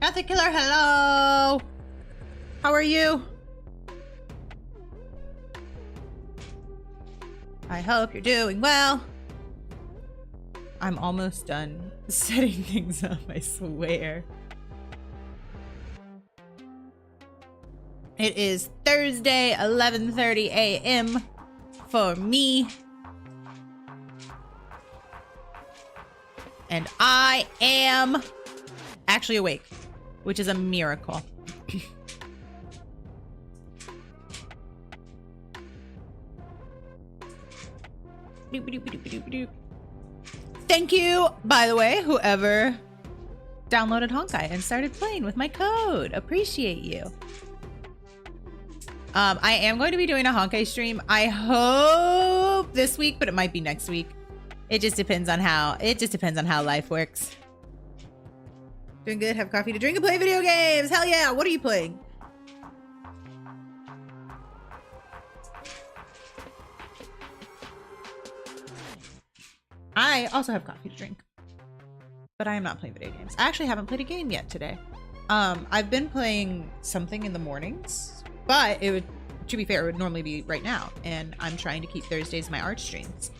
Jonathan Killer, hello! How are you? I hope you're doing well. I'm almost done setting things up, I swear. It is Thursday, 11:30 a.m. for me. And I am actually awake, which is a miracle. Thank you, by the way, whoever downloaded Honkai and started playing with my code. Appreciate you. I am going to be doing a Honkai stream. I hope this week, but it might be next week. It just depends on how life works. Doing good, have coffee to drink and play video games. Hell yeah, what are you playing? I also have coffee to drink, but I am not playing video games. I actually haven't played a game yet today. I've been playing something in the mornings, but it would, to be fair, it would normally be right now. And I'm trying to keep Thursdays my art streams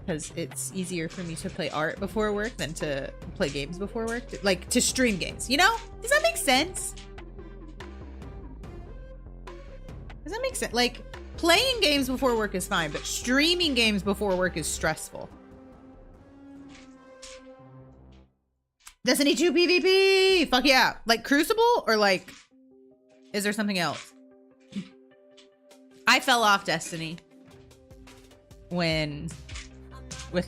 because it's easier for me to play art before work than to play games before work. Like to stream games, you know? Does that make sense? Does that make sense? Like playing games before work is fine, but streaming games before work is stressful. Destiny 2 PvP! Fuck yeah. Like Crucible or like, is there something else? I fell off Destiny with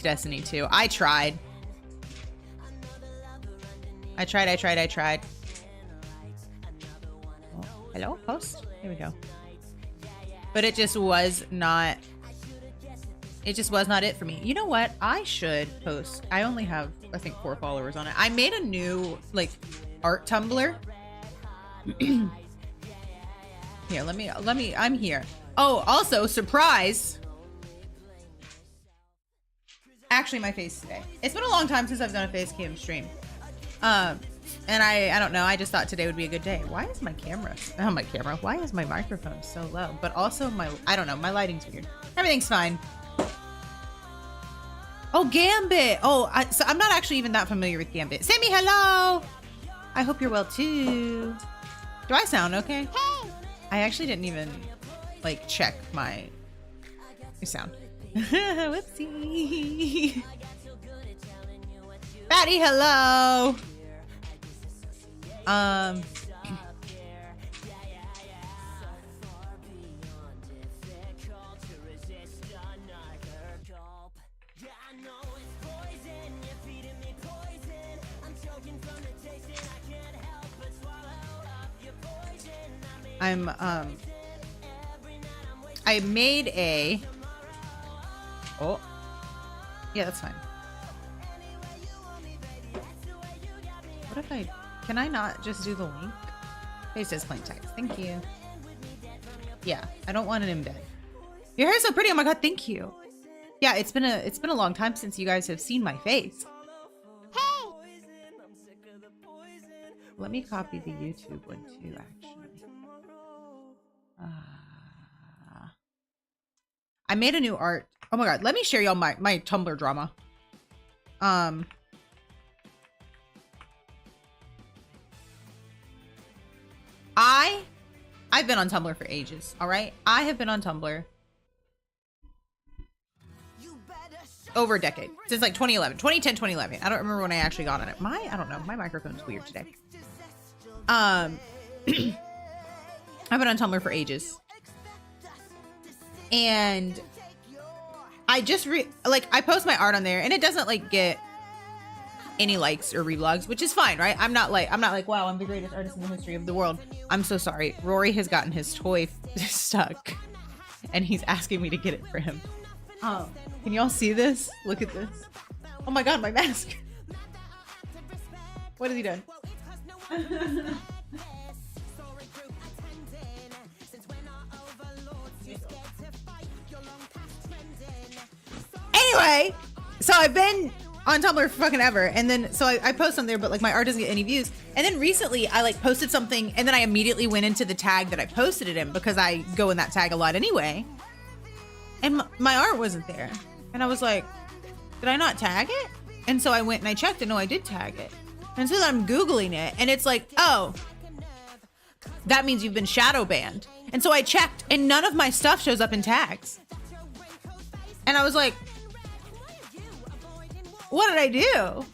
Destiny 2. I tried. Oh, hello, host? Here we go. But it just was not it for me. You know what? I should post. I only have, I think, 4 followers on it. I made a new, like, art Tumblr. Here, let me, I'm here. Oh, also, surprise. Actually, my face today. It's been a long time since I've done a face cam stream. And I don't know. I just thought today would be a good day. Why is my camera? Oh, my camera. Why is my microphone so low? But also I don't know. My lighting's weird. Everything's fine. Oh, Gambit. Oh, so I'm not actually even that familiar with Gambit. Sammy, hello. I hope you're well too. Do I sound okay? Hey. I actually didn't even like check my sound. Whoopsie. Batty, hello. I made a, oh, yeah, that's fine. What if can I not just do the link? It says plain text. Thank you. Yeah, I don't want it in bed. Your hair's so pretty. Oh my God, thank you. Yeah, it's been a long time since you guys have seen my face. Hey! Let me copy the YouTube one too, actually. I made a new art. Oh my God, let me share y'all my Tumblr drama. I've been on Tumblr for ages, all right? I have been on Tumblr over a decade, since like 2011, 2010, 2011. I don't remember when I actually got on it. I don't know, my microphone's weird today. I've been on Tumblr for ages. And I just I post my art on there and it doesn't like get any likes or reblogs, which is fine, right? I'm not like, wow, I'm the greatest artist in the history of the world. I'm so sorry. Rory has gotten his toy stuck and he's asking me to get it for him. Can y'all see this? Look at this. Oh my God, my mask. What has he done? Anyway, so I've been on Tumblr for fucking ever. And then, so I post on there, but like my art doesn't get any views. And then recently I like posted something and then I immediately went into the tag that I posted it in because I go in that tag a lot anyway. And my art wasn't there. And I was like, did I not tag it? And so I went and I checked and no, I did tag it. And so I'm Googling it and it's like, oh, that means you've been shadow banned. And so I checked and none of my stuff shows up in tags. And I was like, what did I do?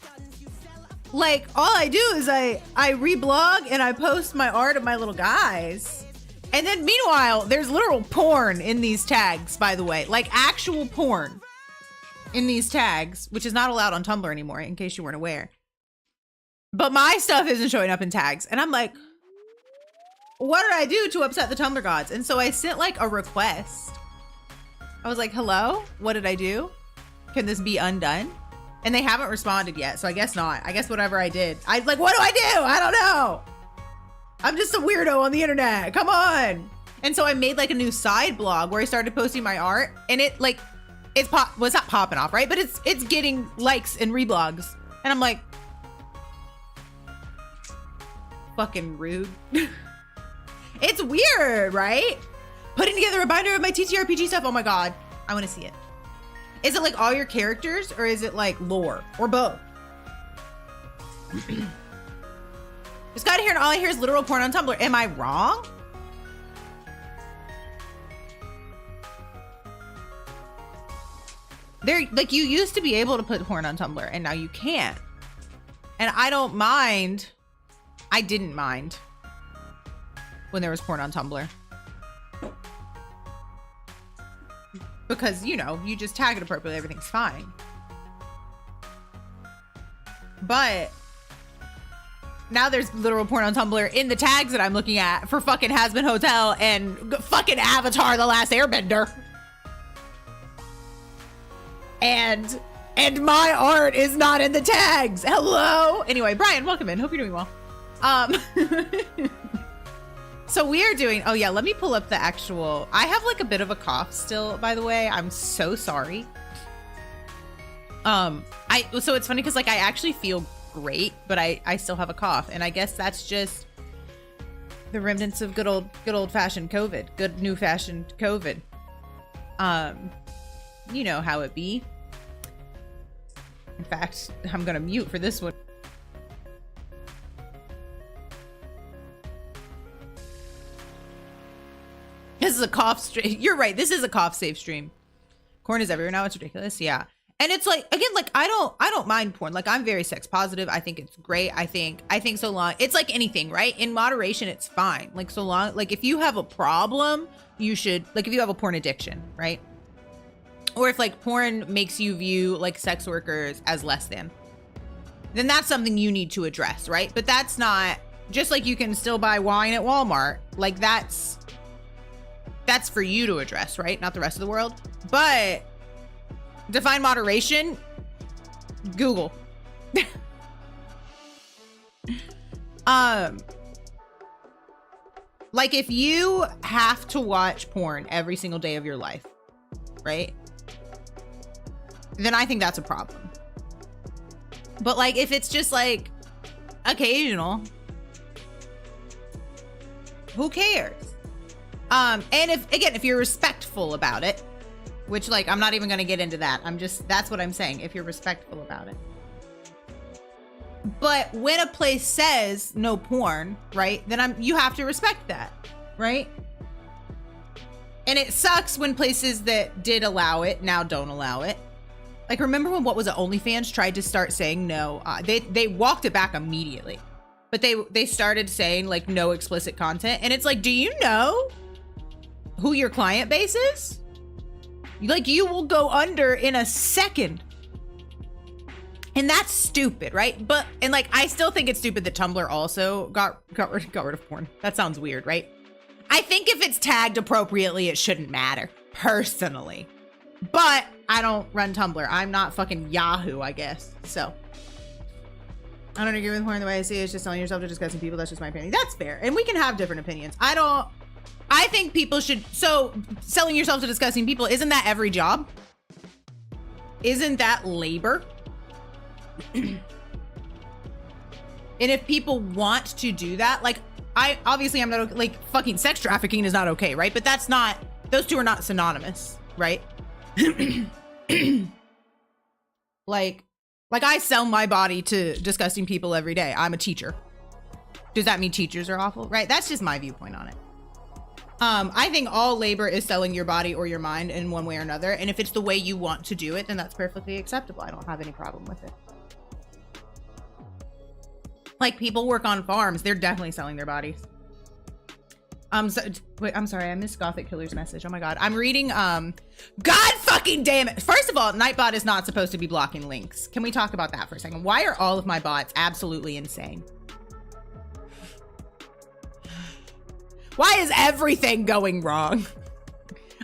Like, all I do is I reblog and I post my art of my little guys. And then meanwhile, there's literal porn in these tags, by the way, like actual porn in these tags, which is not allowed on Tumblr anymore, in case you weren't aware. But my stuff isn't showing up in tags. And I'm like, what did I do to upset the Tumblr gods? And so I sent like a request. I was like, hello, what did I do? Can this be undone? And they haven't responded yet, so I guess not. I guess whatever I did. I like, what do I do? I don't know. I'm just a weirdo on the internet. Come on. And so I made like a new side blog where I started posting my art, and it like, it's well, it's not popping off, right? But it's getting likes and reblogs. And I'm like, fucking rude. It's weird, right? Putting together a binder of my TTRPG stuff. Oh my God, I want to see it. Is it like all your characters or is it like lore or both? Just got here and all I hear is literal porn on Tumblr. Am I wrong? There, like you used to be able to put porn on Tumblr and now you can't. And I don't mind. I didn't mind when there was porn on Tumblr. Because, you know, you just tag it appropriately, everything's fine. But now there's literal porn on Tumblr in the tags that I'm looking at for fucking Hazbin Hotel and fucking Avatar: The Last Airbender. And my art is not in the tags. Hello. Anyway, Brian, welcome in. Hope you're doing well. So we are doing, oh yeah, let me pull up the actual, I have like a bit of a cough still, by the way. I'm so sorry. So it's funny because like I actually feel great, but I still have a cough. And I guess that's just the remnants of good old fashioned COVID, good new fashioned COVID. You know how it be. In fact, I'm gonna mute for this one. This is a cough stream. You're right. This is a cough safe stream. Corn is everywhere now. It's ridiculous. Yeah. And it's like, again, like I don't mind porn. Like I'm very sex positive. I think it's great. I think so long. It's like anything, right? In moderation, it's fine. Like so long, like if you have a problem, you should, like if you have a porn addiction, right? Or if like porn makes you view like sex workers as less than, then that's something you need to address, right? But that's not, just like you can still buy wine at Walmart. Like that's for you to address, right? Not the rest of the world. But define moderation, Google. Like if you have to watch porn every single day of your life, right? Then I think that's a problem. But like if it's just like occasional, who cares? And if you're respectful about it, which like, I'm not even going to get into that. That's what I'm saying. If you're respectful about it. But when a place says no porn, right? Then you have to respect that, right? And it sucks when places that did allow it now don't allow it. Like, remember when what was it, OnlyFans tried to start saying no? They walked it back immediately. But they started saying like no explicit content. And it's like, do you know who your client base is? Like you will go under in a second. And that's stupid, right? And like, I still think it's stupid that Tumblr also got rid of porn. That sounds weird, right? I think if it's tagged appropriately, it shouldn't matter, personally. But I don't run Tumblr. I'm not fucking Yahoo, I guess. So I don't agree with porn the way I see it. It's just selling yourself to disgusting people. That's just my opinion. That's fair. And we can have different opinions. I think people should, so selling yourself to disgusting people, isn't that every job? Isn't that labor? And if people want to do that, like, obviously I'm not okay, like, fucking sex trafficking is not okay, right? But that's not, those two are not synonymous, right? like I sell my body to disgusting people every day. I'm a teacher. Does that mean teachers are awful? Right? That's just my viewpoint on it. I think all labor is selling your body or your mind in one way or another. And if it's the way you want to do it, then that's perfectly acceptable. I don't have any problem with it. Like, people work on farms. They're definitely selling their bodies. Wait, I'm sorry. I missed Gothic Killer's message. Oh my God. I'm reading, God fucking damn it. First of all, Nightbot is not supposed to be blocking links. Can we talk about that for a second? Why are all of my bots absolutely insane? Why is everything going wrong?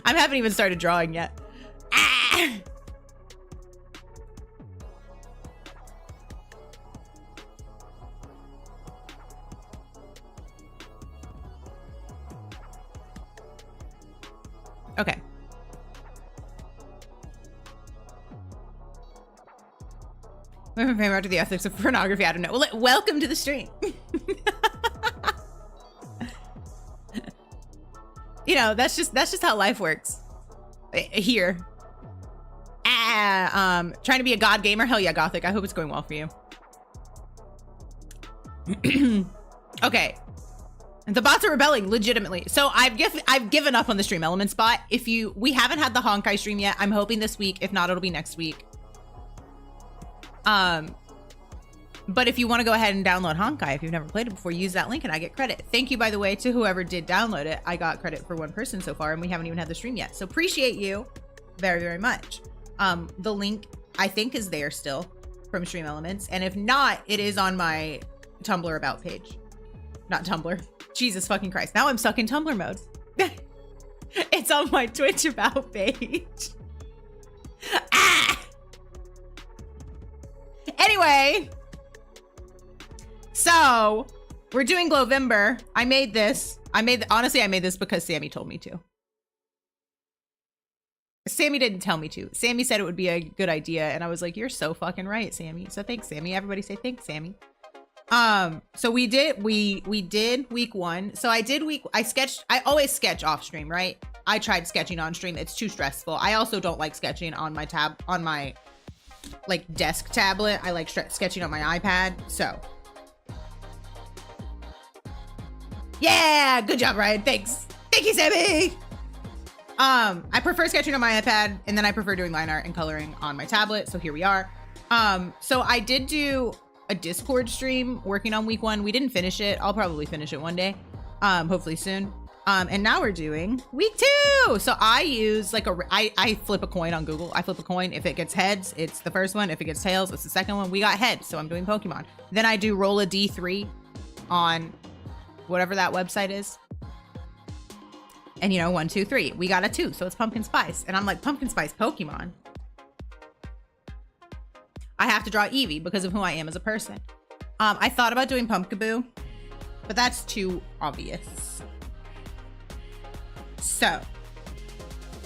I haven't even started drawing yet. Ah! Okay. We're famous after the ethics of pornography. I don't know. Well, welcome to the stream. You know, that's just how life works here. Trying to be a god gamer. Hell yeah, Gothic. I hope it's going well for you. Okay. The bots are rebelling legitimately. So I've given up on the Stream Elements bot. We haven't had the Honkai stream yet. I'm hoping this week. If not, it'll be next week. But if you want to go ahead and download Honkai, if you've never played it before, use that link and I get credit. Thank you, by the way, to whoever did download it. I got credit for one person so far and we haven't even had the stream yet. So appreciate you very, very much. The link I think is there still from Stream Elements. And if not, it is on my Tumblr about page. Not Tumblr. Jesus fucking Christ. Now I'm stuck in Tumblr mode. It's on my Twitch about page. Ah! Anyway. So, we're doing Glowvember. I made this. Honestly, I made this because Sammy told me to. Sammy didn't tell me to. Sammy said it would be a good idea, and I was like, you're so fucking right, Sammy. So thanks, Sammy. Everybody say thanks, Sammy. So we did week 1. So I always sketch off stream, right? I tried sketching on stream. It's too stressful. I also don't like sketching on my like desk tablet. I like sketching on my iPad. So yeah, good job, Ryan. Thanks. Thank you, Sammy. I prefer sketching on my iPad, and then I prefer doing line art and coloring on my tablet. So here we are. So I did do a Discord stream working on week 1. We didn't finish it. I'll probably finish it one day, hopefully soon. And now we're doing week 2. So I use like I flip a coin on Google. I flip a coin. If it gets heads, it's the first one. If it gets tails, it's the second one. We got heads, so I'm doing Pokemon. Then I do roll a D3 on whatever that website is. And you know, 1, 2, 3. We got a 2, so it's pumpkin spice. And I'm like, pumpkin spice Pokemon. I have to draw Eevee because of who I am as a person. I thought about doing Pumpkaboo, but that's too obvious. So,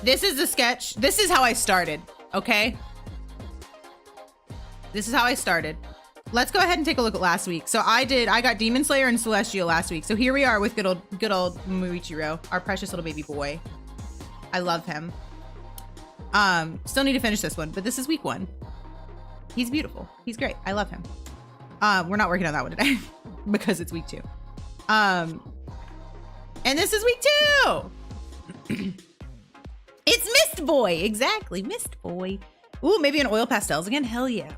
this is the sketch. This is how I started, okay? This is how I started. Let's go ahead and take a look at last week. So I got Demon Slayer and Celestial last week. So here we are with good old Muichiro, our precious little baby boy. I love him. Still need to finish this one, but this is week 1. He's beautiful. He's great. I love him. We're not working on that one today because it's week 2. And this is week 2. It's Mist Boy. Exactly. Mist Boy. Ooh, maybe an oil pastels again. Hell yeah.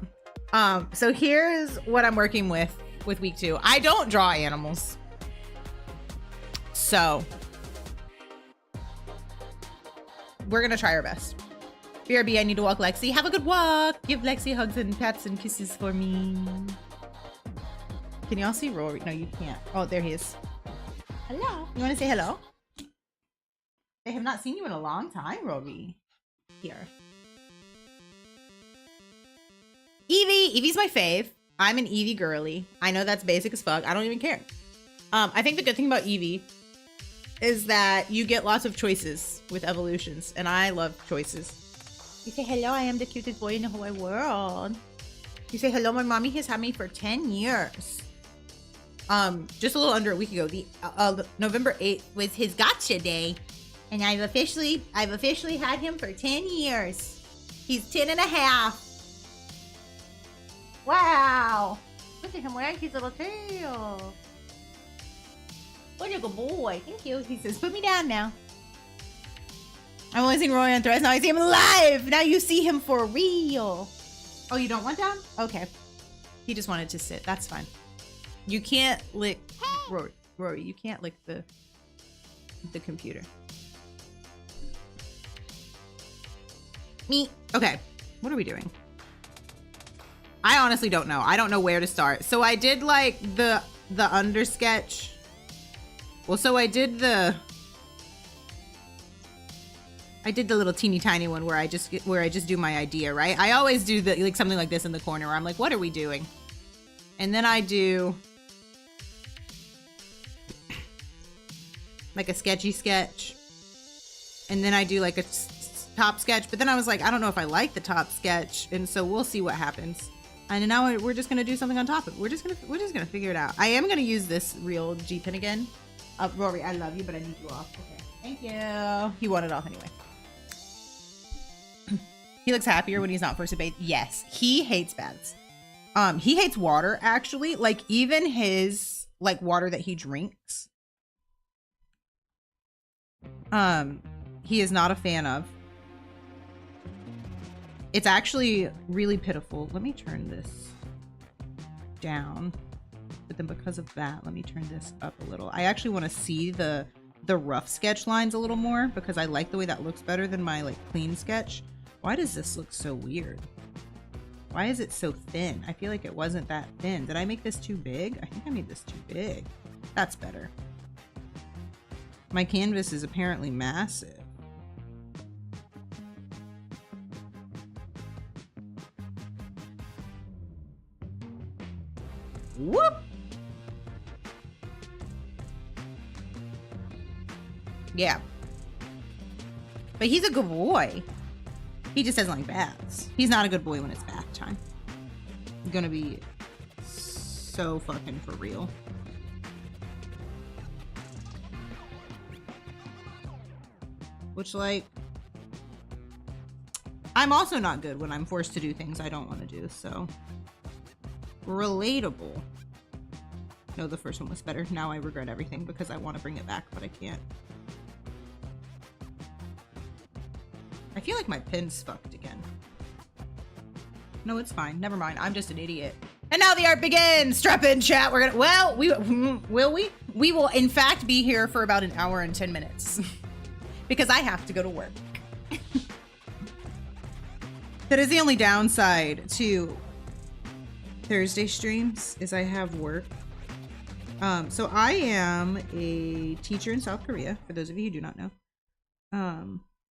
So here's what I'm working with week 2. I don't draw animals. So we're going to try our best. BRB, I need to walk Lexi. Have a good walk. Give Lexi hugs and pats and kisses for me. Can y'all see Rory? No, you can't. Oh, there he is. Hello. You want to say hello? They have not seen you in a long time, Rory. Here. Eevee. Eevee's my fave. I'm an Eevee girly. I know that's basic as fuck. I don't even care. I think the good thing about Eevee is that you get lots of choices with evolutions, and I love choices. You say, hello, I am the cutest boy in the whole wide world. You say, hello, my mommy has had me for 10 years. Just a little under a week ago, the November 8th was his gotcha day. And I've officially had him for 10 years. He's 10 and a half. Wow. Look at him wearing his little tail. What a good boy. Thank you. He says, put me down now. I've only seen Roy on Threads. Now I see him live. Now you see him for real. Oh, you don't want down? Okay. He just wanted to sit. That's fine. You can't lick Rory. You can't lick the computer. Me. Okay. What are we doing? I honestly don't know. I don't know where to start. So I did like the under sketch. Well, so I did the little teeny tiny one where I just do my idea, right? I always do like something like this in the corner where I'm like, what are we doing? And then I do like a sketchy sketch. And then I do like a top sketch, but then I was like, I don't know if I like the top sketch, and so we'll see what happens. And now we're just gonna do something on top of it. We're just gonna figure it out. I am gonna use this real G pin again. Rory, I love you, but I need you off. Okay, thank you. He wanted off anyway. He looks happier when he's not forced to bathe. Yes, he hates baths. He hates water actually. Like even his like water that he drinks. He is not a fan of. It's actually really pitiful. Let me turn this down. But then because of that, let me turn this up a little. I actually want to see the rough sketch lines a little more because I like the way that looks better than my like clean sketch. Why does this look so weird? Why is it so thin? I feel like it wasn't that thin. Did I make this too big? I think I made this too big. That's better. My canvas is apparently massive. Whoop! Yeah. But he's a good boy. He just doesn't like baths. He's not a good boy when it's bath time. He's gonna be so fucking for real. Which, like, I'm also not good when I'm forced to do things I don't want to do, so. Relatable. No, the first one was better. Now I regret everything because I want to bring it back, but I can't. I feel like my pin's fucked again. No, it's fine. Never mind. I'm just an idiot. And now the art begins. Strap in, chat. We're gonna, well, will we? We will, in fact, be here for about an hour and 10 minutes because I have to go to work. That is the only downside to Thursday streams is I have work. So I am a teacher in South Korea, for those of you who do not know.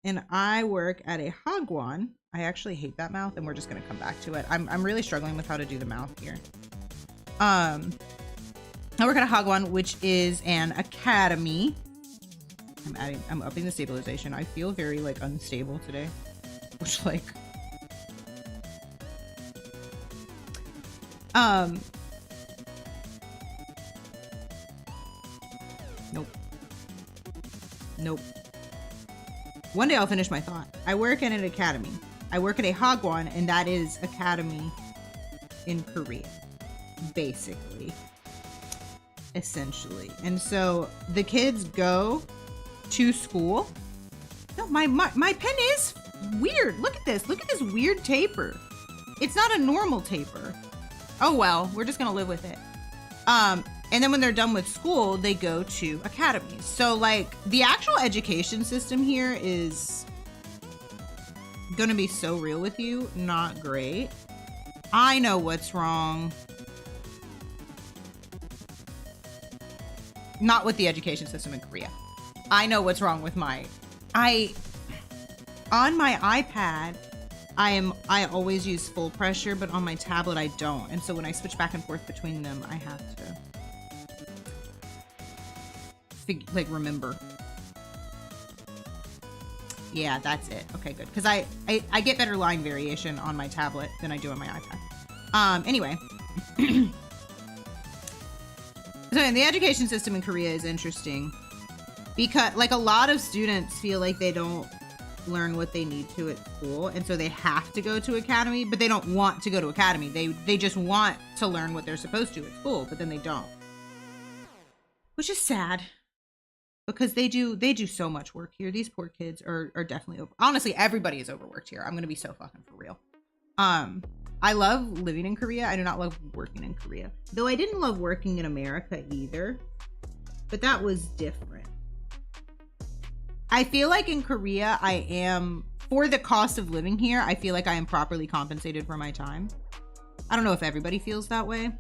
And I work at a hagwon. I actually hate that mouth, and we're just gonna come back to it. I'm really struggling with how to do the mouth here. I work at a hagwon, which is an academy. I'm upping the stabilization. I feel very like unstable today, which like Nope. One day I'll finish my thought. I work at an academy. I work at a hagwon, and that is academy in Korea, basically, essentially. And so the kids go to school. No, my pen is weird. Look at this. Look at this weird taper. It's not a normal taper. Oh well, we're just gonna live with it. And then when they're done with school, they go to academies. So like the actual education system here is gonna be so real with you, not great. I know what's wrong. Not with the education system in Korea. I know what's wrong with on my iPad, I always use full pressure, but on my tablet I don't. And so when I switch back and forth between them, I have to like remember. Yeah, that's it. Okay, good. Because I get better line variation on my tablet than I do on my iPad. Anyway. So the education system in Korea is interesting because like a lot of students feel like they don't learn what they need to at school, and so they have to go to academy, but they don't want to go to academy. They just want to learn what they're supposed to at school, but then they don't, which is sad because they do so much work here. These poor kids are definitely over. Honestly, everybody is overworked here. I'm gonna be so fucking for real. I love living in Korea. I do not love working in Korea, though I didn't love working in America either, but that was different. I feel like in Korea, I am, for the cost of living here, I feel like I am properly compensated for my time. I don't know if everybody feels that way.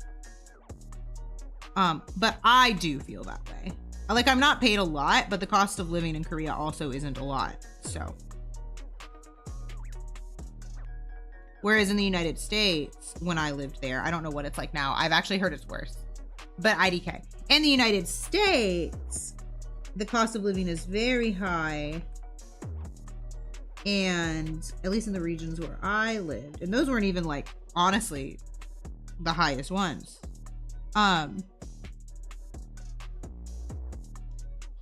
But I do feel that way. Like, I'm not paid a lot, but the cost of living in Korea also isn't a lot, so. Whereas in the United States, when I lived there, I don't know what it's like now. I've actually heard it's worse, but IDK. In the United States, the cost of living is very high, and at least in the regions where I lived, and those weren't even like honestly the highest ones. Yeah,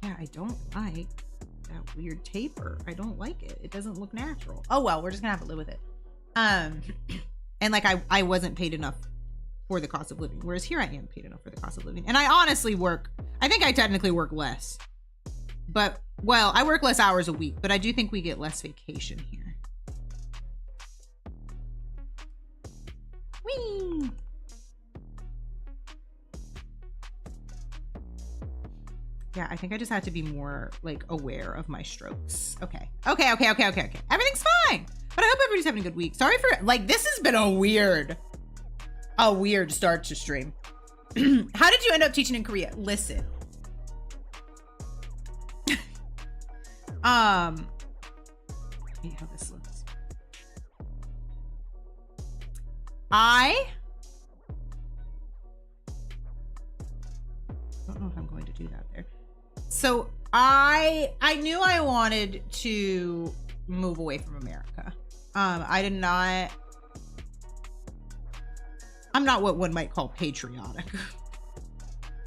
I don't like that weird taper. I don't like it. It doesn't look natural. Oh well, we're just gonna have to live with it. And like I wasn't paid enough for the cost of living, whereas here I am paid enough for the cost of living, and I honestly work, I think I technically work less. But, well, I work less hours a week, but I do think we get less vacation here. Whee! Yeah, I think I just have to be more, like, aware of my strokes. Okay. Okay. Everything's fine. But I hope everybody's having a good week. Sorry for, like, this has been a weird start to stream. How did you end up teaching in Korea? Listen. I hate how this looks. I don't know if I'm going to do that there. So I knew I wanted to move away from America. I'm not what one might call patriotic.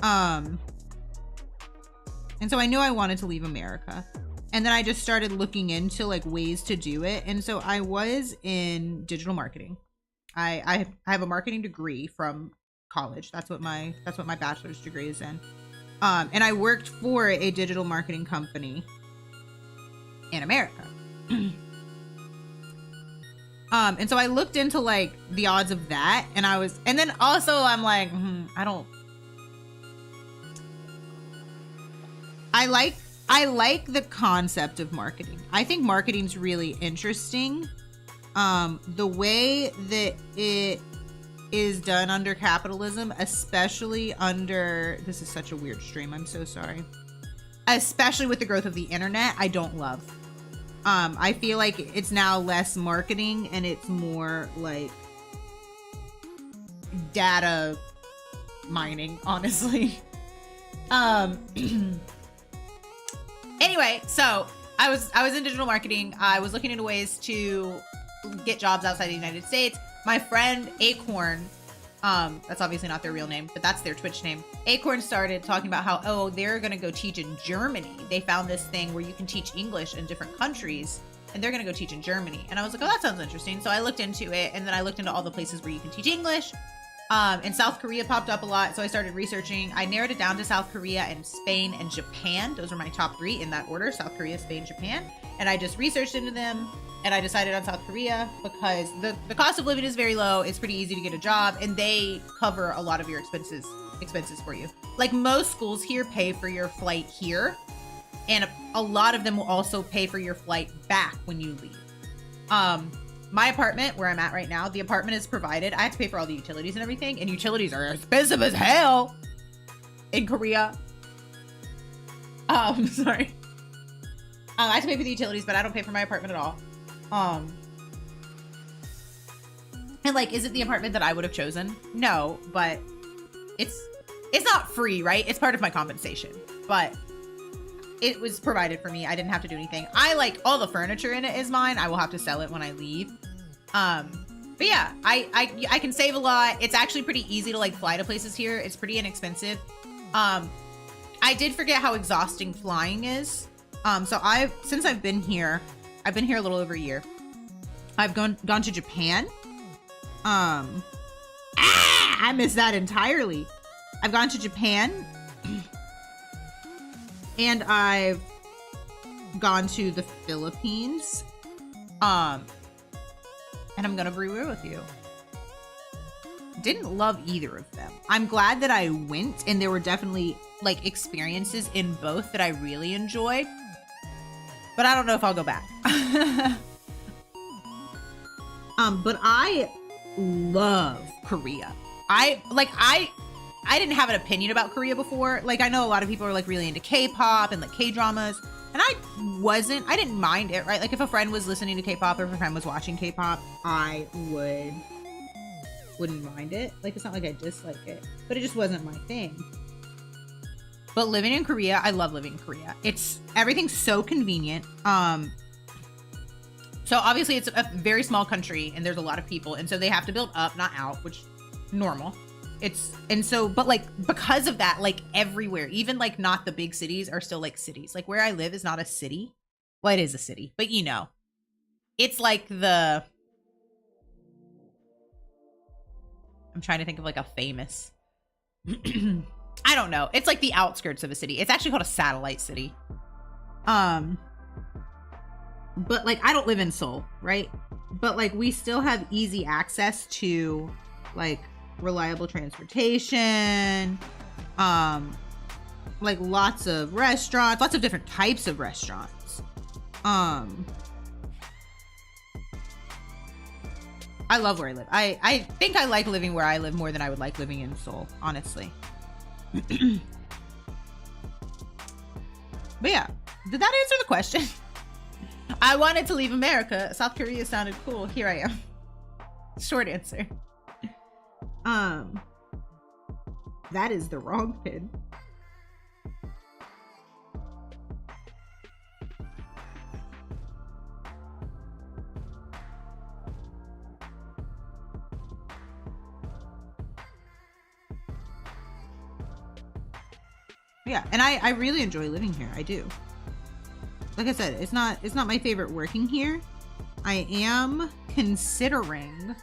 And so I knew I wanted to leave America. And then I just started looking into like ways to do it. And so I was in digital marketing. I have a marketing degree from college. That's what my bachelor's degree is in. And I worked for a digital marketing company in America. And so I looked into like the odds of that, and then also I'm like, I like the concept of marketing. I think marketing's really interesting. The way that it is done under capitalism, especially under, this is such a weird stream, I'm so sorry. Especially with the growth of the internet, I don't love. I feel like it's now less marketing and it's more like data mining, honestly. Anyway, so I was in digital marketing. I was looking into ways to get jobs outside the United States. My friend Acorn, that's obviously not their real name, but that's their Twitch name. Acorn started talking about how, oh, they're going to go teach in Germany. They found this thing where you can teach English in different countries, and they're going to go teach in Germany. And I was like, oh, that sounds interesting. So I looked into it, and then I looked into all the places where you can teach English. And South Korea popped up a lot, so I started researching. I narrowed it down to South Korea and Spain and Japan. Those were my top 3 in that order: South Korea, Spain, Japan. And I just researched into them, and I decided on South Korea because the cost of living is very low. It's pretty easy to get a job, and they cover a lot of your expenses for you. Like most schools here pay for your flight here, and a lot of them will also pay for your flight back when you leave. My apartment, where I'm at right now, the apartment is provided. I have to pay for all the utilities and everything, and utilities are expensive as hell in Korea. Sorry. I have to pay for the utilities, but I don't pay for my apartment at all. And like, is it the apartment that I would have chosen? No, but it's not free, right? It's part of my compensation, but it was provided for me. I didn't have to do anything. I like all the furniture in it is mine. I will have to sell it when I leave. But yeah, I can save a lot. It's actually pretty easy to like fly to places here. It's pretty inexpensive. I did forget how exhausting flying is. So since I've been here a little over a year. I've gone to Japan. I missed that entirely. I've gone to Japan and I've gone to the Philippines. And I'm gonna be real with you. Didn't love either of them. I'm glad that I went, and there were definitely like experiences in both that I really enjoyed. But I don't know if I'll go back. But I love Korea. I didn't have an opinion about Korea before. Like, I know a lot of people are like really into K-pop and like K-dramas, and I didn't mind it, right? Like, if a friend was listening to K-pop or if a friend was watching K-pop, I wouldn't mind it. Like, it's not like I dislike it, but it just wasn't my thing. But living in Korea, I love living in Korea. Everything's so convenient. So obviously it's a very small country and there's a lot of people, and so they have to build up, not out, which normal. But like, because of that, like everywhere, even like not the big cities are still like cities. Like where I live is not a city. Well, it is a city, but you know, it's like I'm trying to think of like a famous, I don't know. It's like the outskirts of a city. It's actually called a satellite city. But like, I don't live in Seoul, right? But like, we still have easy access to like reliable transportation, like lots of restaurants, lots of different types of restaurants. I love where I live. I think I like living where I live more than I would like living in Seoul, honestly. But yeah, did that answer the question? I wanted to leave America. South Korea sounded cool. Here I am. Short answer. That is the wrong pin. Yeah, and I really enjoy living here. I do. Like I said, it's not my favorite working here. I am considering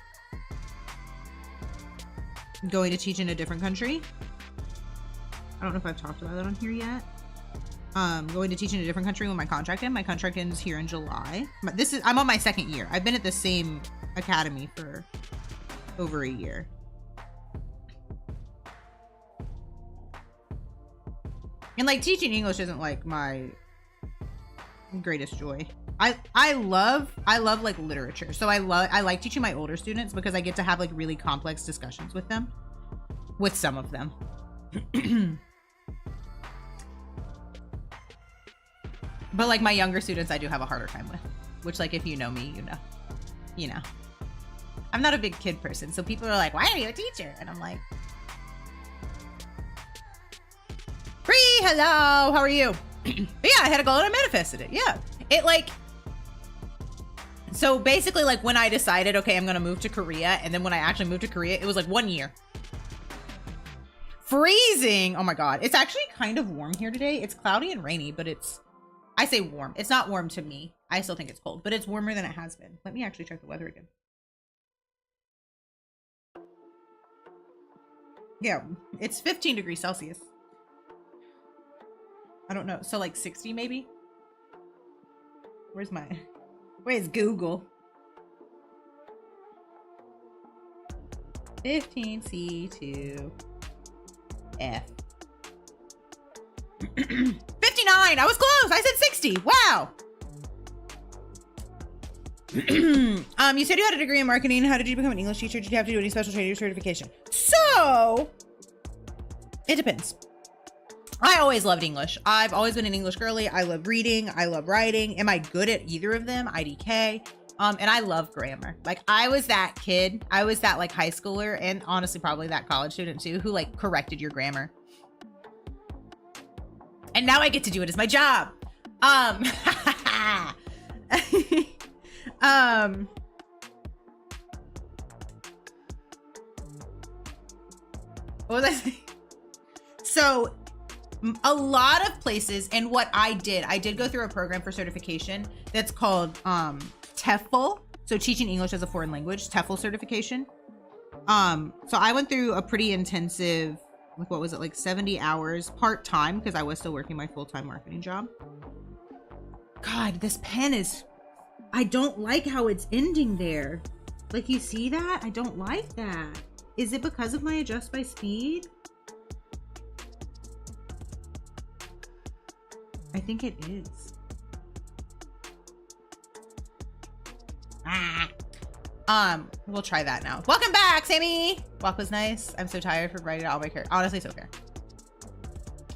going to teach in a different country. I don't know if I've talked about that on here yet. Going to teach in a different country when my contract ends. My contract ends here in July. I'm on my second year. I've been at the same academy for over a year. And like, teaching English isn't like my greatest joy. I love like literature. So I like teaching my older students because I get to have like really complex discussions with them, with some of them. But like my younger students, I do have a harder time with, which like, if you know me, you know, I'm not a big kid person. So people are like, why are you a teacher? And I'm like, Bree, hello, how are you? But yeah, I had a goal and I manifested it. Yeah. It like, so basically like when I decided, okay, I'm going to move to Korea. And then when I actually moved to Korea, it was like 1 year. Freezing. Oh my God. It's actually kind of warm here today. It's cloudy and rainy, but I say warm. It's not warm to me. I still think it's cold, but it's warmer than it has been. Let me actually check the weather again. Yeah, it's 15 degrees Celsius. I don't know. So like 60 maybe? Where's Google? 15C2F. 59! I was close! I said 60! Wow! You said you had a degree in marketing. How did you become an English teacher? Did you have to do any special training or certification? So, it depends. I always loved English. I've always been an English girly. I love reading. I love writing. Am I good at either of them? IDK. And I love grammar. Like, I was that kid. I was that like high schooler, and honestly probably that college student too, who like corrected your grammar. And now I get to do it as my job. What was I saying? So a lot of places, and what I did go through a program for certification that's called TEFL. So teaching English as a foreign language, TEFL certification. So I went through a pretty intensive, like, what was it, like 70 hours part-time, because I was still working my full-time marketing job. God, this pen is, I don't like how it's ending there. Like, you see that? I don't like that. Is it because of my adjust by speed? I think it is. We'll try that now. Welcome back, Sammy. Walk was nice. I'm so tired from writing all my character. Honestly, so fair.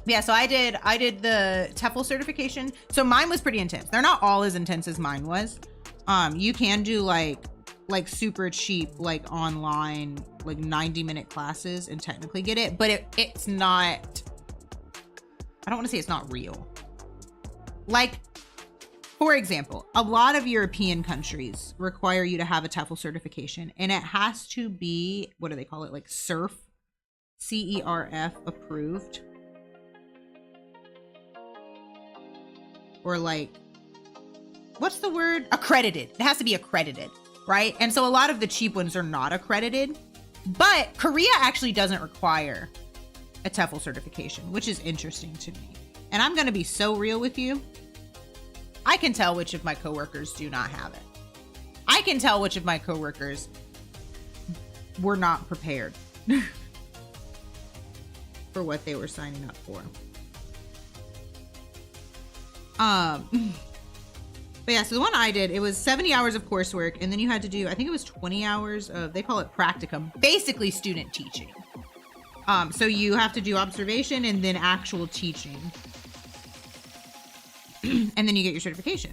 Yeah, so I did the TEFL certification. So mine was pretty intense. They're not all as intense as mine was. You can do like super cheap, like online, like 90-minute classes and technically get it, but it's not, I don't want to say it's not real. Like, for example, a lot of European countries require you to have a TEFL certification, and it has to be, what do they call it? Like CERF, CERF approved. Or like, what's the word? Accredited. It has to be accredited, right? And so a lot of the cheap ones are not accredited, but Korea actually doesn't require a TEFL certification, which is interesting to me. And I'm going to be so real with you. I can tell which of my coworkers do not have it. I can tell which of my coworkers were not prepared for what they were signing up for. But yeah, so the one I did, it was 70 hours of coursework, and then you had to do, I think it was 20 hours of, they call it practicum, basically student teaching. So you have to do observation and then actual teaching. And then you get your certification.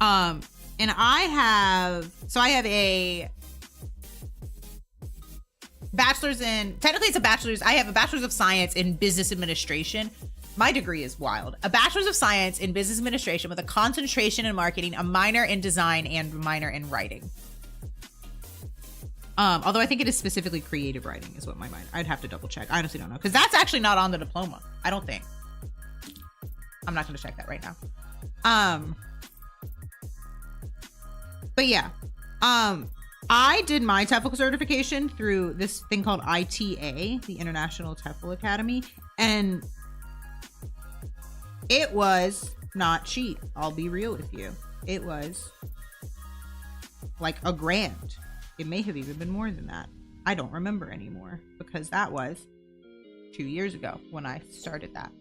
And I have a bachelor's in, technically it's a bachelor's, I have a bachelor's of science in business administration. My degree is wild. A bachelor's of science in business administration with a concentration in marketing, a minor in design, and a minor in writing. Although I think it is specifically creative writing is what my minor, I'd have to double check. I honestly don't know, because that's actually not on the diploma, I don't think. I'm not going to check that right now. But yeah, I did my TEFL certification through this thing called ITA, the International TEFL Academy, and it was not cheap. I'll be real with you. It was like $1,000. It may have even been more than that. I don't remember anymore, because that was 2 years ago when I started that.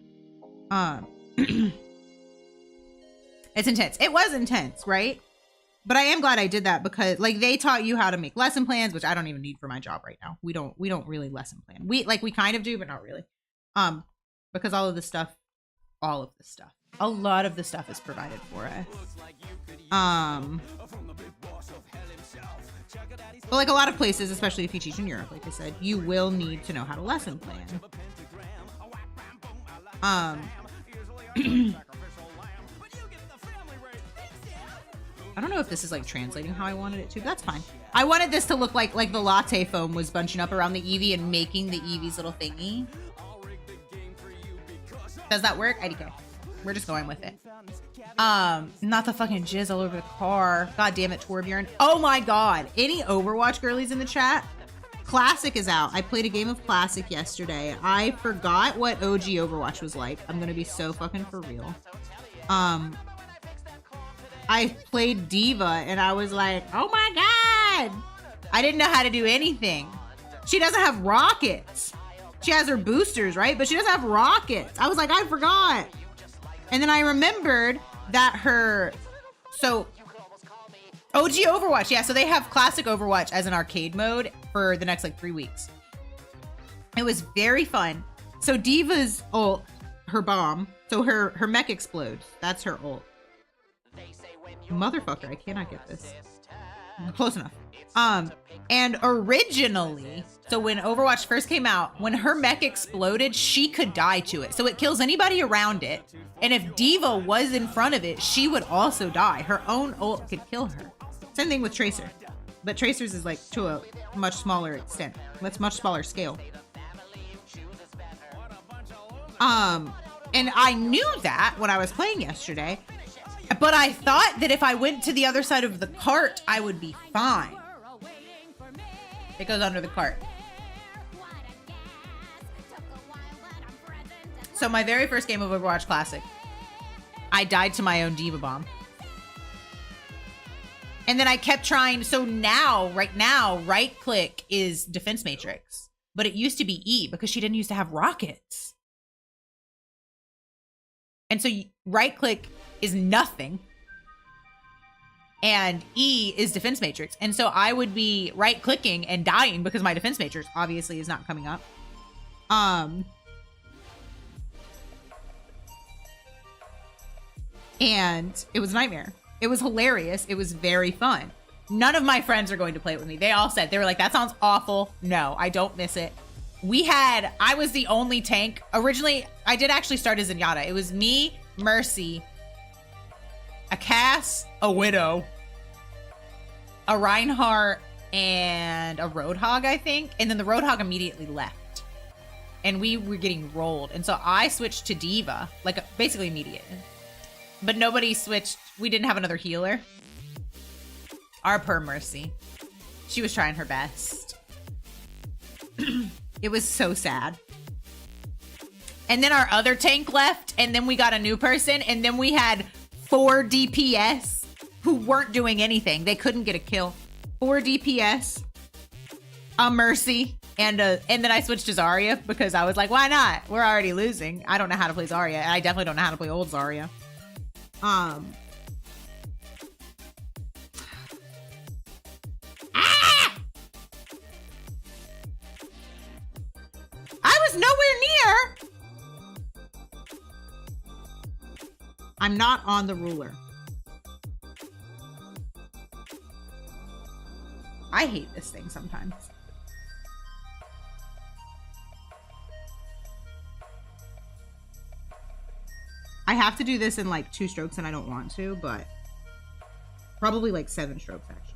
It's intense. It was intense, right? But I am glad I did that, because like they taught you how to make lesson plans, which I don't even need for my job right now. We don't really lesson plan. We kind of do, but not really. Because a lot of the stuff is provided for us. But like a lot of places, especially if you teach in Europe, like I said, you will need to know how to lesson plan. I don't know if this is like translating how I wanted it to. That's fine. I wanted this to look like the latte foam was bunching up around the Eevee and making the Eevee's little thingy. Does that work? IDK. We're just going with it. Not the fucking jizz all over the car. God damn it, Torbjorn. Oh my god. Any Overwatch girlies in the chat? Classic is out. I played a game of Classic yesterday. I forgot what OG Overwatch was like. I'm gonna be so fucking for real. I played Diva and I was like, oh my god. I didn't know how to do anything. She doesn't have rockets. She has her boosters, right? But she doesn't have rockets. I was like, I forgot. And then I remembered that so OG Overwatch, yeah, so they have Classic Overwatch as an arcade mode for the next like 3 weeks. It was very fun. So Diva's ult, her bomb, so her mech explodes. That's her ult. Motherfucker, I cannot get this. Close enough. And originally, so when Overwatch first came out, when her mech exploded, she could die to it. So it kills anybody around it. And if Diva was in front of it, she would also die. Her own ult could kill her. Same thing with Tracer. but Tracers is like to a much smaller extent. That's much smaller scale. And I knew that when I was playing yesterday, but I thought that if I went to the other side of the cart, I would be fine. It goes under the cart. So my very first game of Overwatch Classic, I died to my own D.Va Bomb. And then I kept trying. So now, right now, right click is Defense Matrix, but it used to be E because she didn't used to have rockets. And so right click is nothing. And E is Defense Matrix. And so I would be right clicking and dying because my Defense Matrix obviously is not coming up. And it was a nightmare. It was hilarious. It was very fun. None of my friends are going to play it with me. They all said, they were like, that sounds awful. No, I don't miss it. I was the only tank. Originally, I did actually start as Zenyatta. It was me, Mercy, a Cass, a Widow, a Reinhardt, and a Roadhog, I think. And then the Roadhog immediately left. And we were getting rolled. And so I switched to D.Va, like basically immediate. But nobody switched. We didn't have another healer. Our poor Mercy. She was trying her best. It was so sad. And then our other tank left, and then we got a new person, and then we had 4 DPS who weren't doing anything. They couldn't get a kill. 4 DPS, a Mercy, and then I switched to Zarya because I was like, why not? We're already losing. I don't know how to play Zarya. I definitely don't know how to play old Zarya. Ah! I was nowhere near. I'm not on the ruler. I hate this thing sometimes. I have to do this in like 2 strokes and I don't want to, but probably like 7 strokes actually.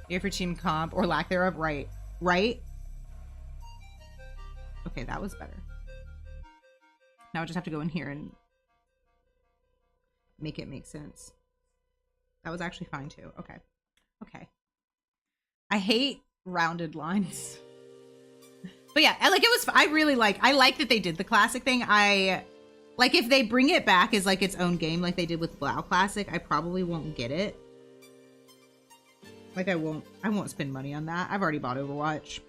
Here for team comp or lack thereof, right? Right? Okay, that was better. Now I just have to go in here and make it make sense. That was actually fine too. Okay. Okay. I hate rounded lines. But yeah, like it was, I like that they did the classic thing. Like if they bring it back as like its own game, like they did with WoW Classic, I probably won't get it. Like I won't spend money on that. I've already bought Overwatch.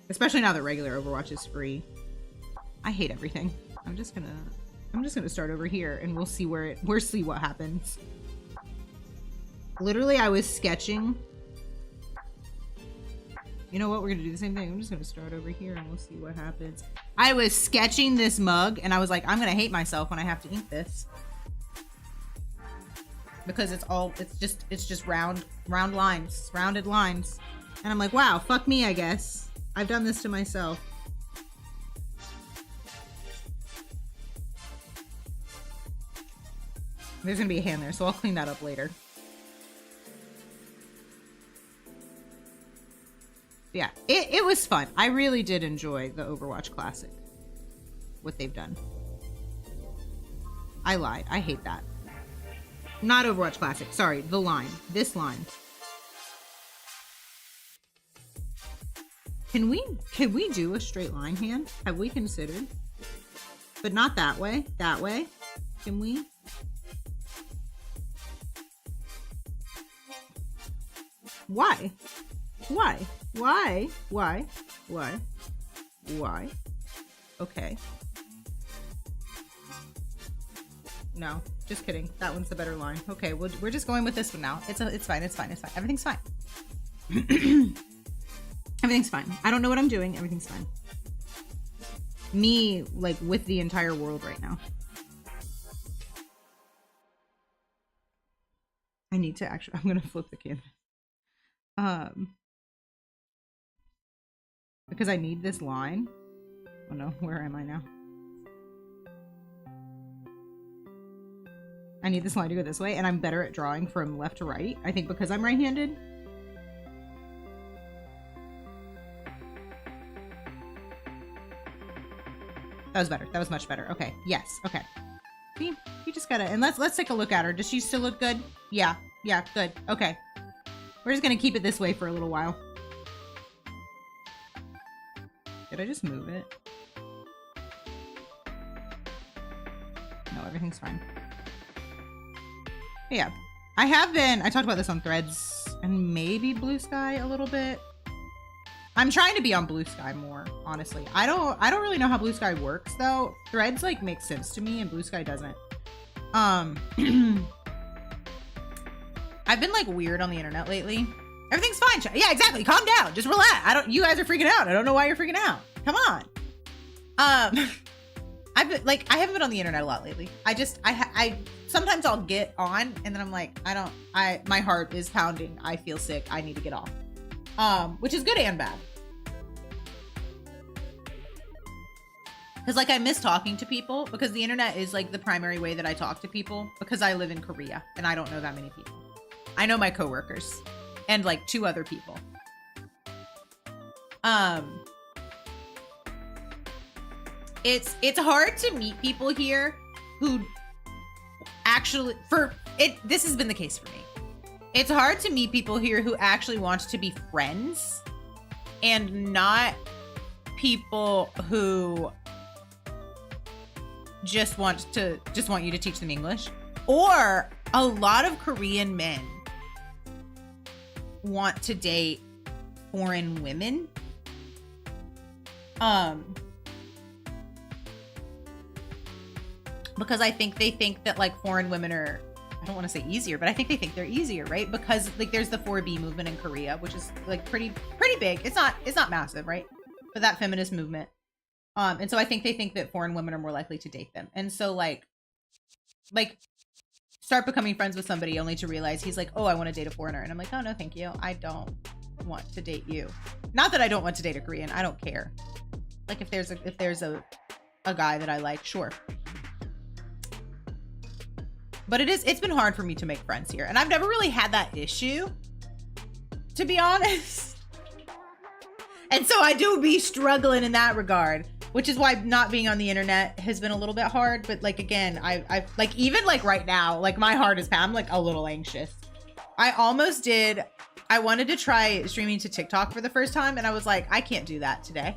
Especially now that regular Overwatch is free. I hate everything. I'm just gonna start over here and we'll see we'll see what happens. Literally, I was sketching. You know what? We're gonna do the same thing. I'm just gonna start over here and we'll see what happens. I was sketching this mug and I was like, I'm gonna hate myself when I have to ink this. Because it's just round lines, rounded lines. And I'm like, wow, fuck me, I guess. I've done this to myself. There's gonna be a hand there, so I'll clean that up later. Yeah, it was fun. I really did enjoy the Overwatch Classic. What they've done. I lied. I hate that. Not Overwatch Classic. Sorry, the line. This line. Can we do a straight line hand? Have we considered? But not that way. That way. Can we? Why? Why? Why? Why? Why? Why? Okay. No, just kidding. That one's the better line. Okay, we're just going with this one now. It's fine. It's fine. It's fine. Everything's fine. Everything's fine. I don't know what I'm doing. Everything's fine. Me, like, with the entire world right now. I need to actually... I'm gonna flip the canvas. Because I need this line. Oh no, where am I now? I need this line to go this way, and I'm better at drawing from left to right. I think because I'm right-handed. That was better. That was much better. Okay. Yes. Okay. See, you just gotta, and let's take a look at her. Does she still look good? Yeah. Yeah. Good. Okay. We're just gonna keep it this way for a little while. Did I just move it? No, everything's fine. But yeah. I talked about this on Threads and maybe Blue Sky a little bit. I'm trying to be on Blue Sky more, honestly. I don't really know how Blue Sky works though. Threads like make sense to me and Blue Sky doesn't. I've been like weird on the internet lately. Everything's fine. Yeah, exactly. Calm down. Just relax. You guys are freaking out. I don't know why you're freaking out. Come on. I've been like, I haven't been on the internet a lot lately. I sometimes I'll get on and then I'm like, my heart is pounding. I feel sick. I need to get off. Which is good and bad. Because like I miss talking to people because the internet is like the primary way that I talk to people because I live in Korea and I don't know that many people. I know my coworkers and like 2 other people. It's hard to meet people here who actually this has been the case for me. It's hard to meet people here who actually want to be friends and not people who just want you to teach them English. Or a lot of Korean men want to date foreign women. Because I think they think that like foreign women are, I don't want to say easier, but I think they think they're easier, right? Because like there's the 4B movement in Korea, which is like pretty big. It's not massive, right? But that feminist movement. And so I think they think that foreign women are more likely to date them. And so like start becoming friends with somebody only to realize he's like, oh, I want to date a foreigner. And I'm like, oh no, thank you. I don't want to date you. Not that I don't want to date a Korean. I don't care. Like if there's a guy that I like, sure. But it's been hard for me to make friends here. And I've never really had that issue, to be honest. And so I do be struggling in that regard, which is why not being on the internet has been a little bit hard. But like, again, I like, even like right now, like my heart is pounding, I'm like a little anxious. I wanted to try streaming to TikTok for the first time. And I was like, I can't do that today.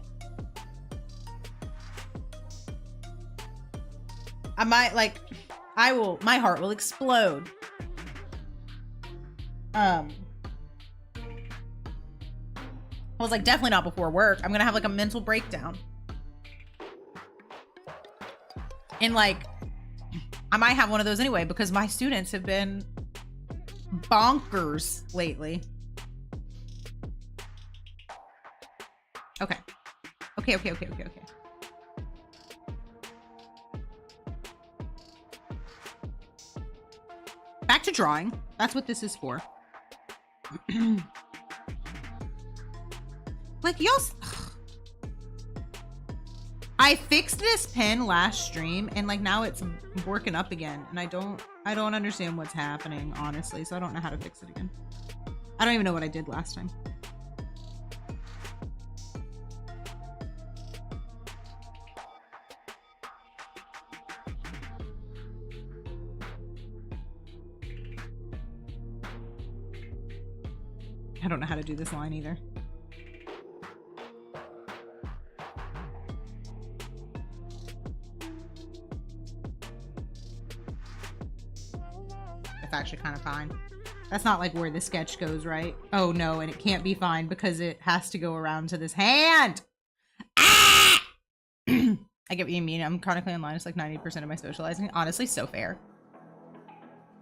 I might like, my heart will explode. I was like, definitely not before work. I'm gonna have like a mental breakdown. And like, I might have one of those anyway because my students have been bonkers lately. Okay. Okay. Back to drawing. That's what this is for. Like y'all, I fixed this pen last stream and like now it's working up again and I don't understand what's happening, honestly, so I don't know how to fix it again. I don't even know what I did last time. I don't know how to do this line either. It's actually kind of fine. That's not like where the sketch goes, right? Oh no, and it can't be fine because it has to go around to this hand. Ah! I get what you mean. I'm chronically online. It's like 90% of my socializing. Honestly, so fair.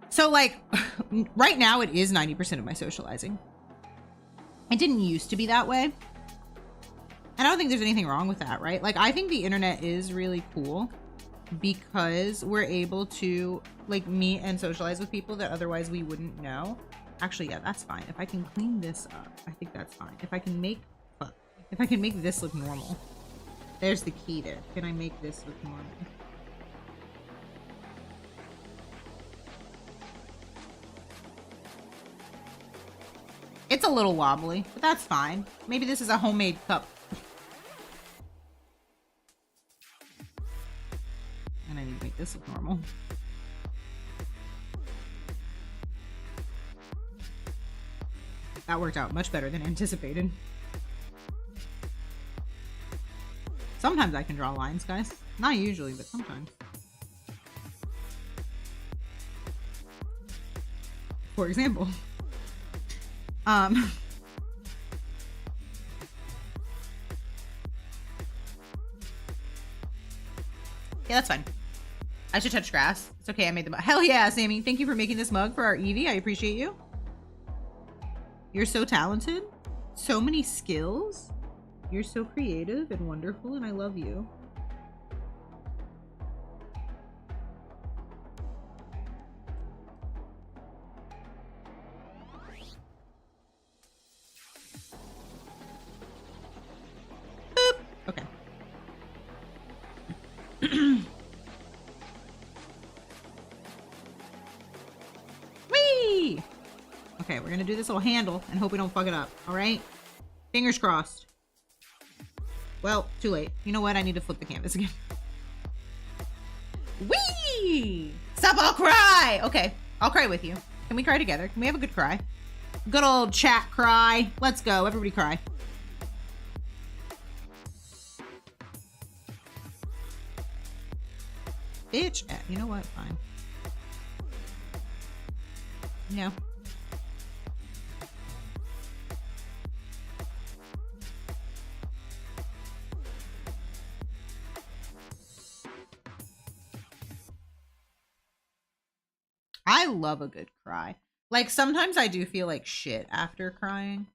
So like right now it is 90% of my socializing. It didn't used to be that way. And I don't think there's anything wrong with that, right? Like, I think the internet is really cool because we're able to like meet and socialize with people that otherwise we wouldn't know. Actually, yeah, that's fine. If I can clean this up, I think that's fine. If I can make this look normal. There's the key there. Can I make this look normal? It's a little wobbly, but that's fine. Maybe this is a homemade cup. And I need to make this look normal. That worked out much better than anticipated. Sometimes I can draw lines, guys. Not usually, but sometimes. For example. Yeah, that's fine. I should touch grass. It's okay, I made the mug. Hell yeah, Sammy. Thank you for making this mug for our Eevee. I appreciate you. You're so talented. So many skills. You're so creative and wonderful, and I love you. Boop. Okay. Whee! Okay, we're gonna do this little handle and hope we don't fuck it up. All right? Fingers crossed. Well, too late. You know what? I need to flip the canvas again. Whee! Stop, I'll cry! Okay, I'll cry with you. Can we cry together? Can we have a good cry? Good old chat cry. Let's go. Everybody cry. Bitch. You know what? Fine. Yeah. I love a good cry. Like, sometimes I do feel like shit after crying.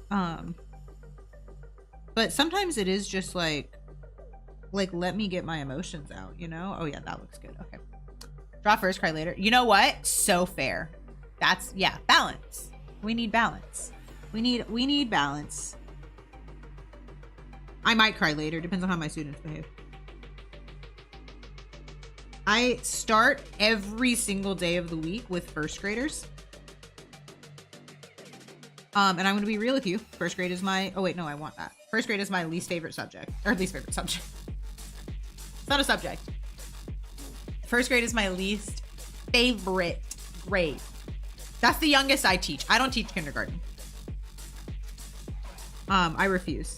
But sometimes it is just like, let me get my emotions out, you know? Oh yeah, that looks good. Okay. Draw first, cry later. You know what? So fair. That's, yeah, balance. We need balance. We need balance. I might cry later. Depends on how my students behave. I start every single day of the week with first graders. And I'm going to be real with you. First grade is my... Oh, wait, no, I want that. First grade is my least favorite subject. Or least favorite subject. It's not a subject. First grade is my least favorite grade. That's the youngest I teach. I don't teach kindergarten. I refuse.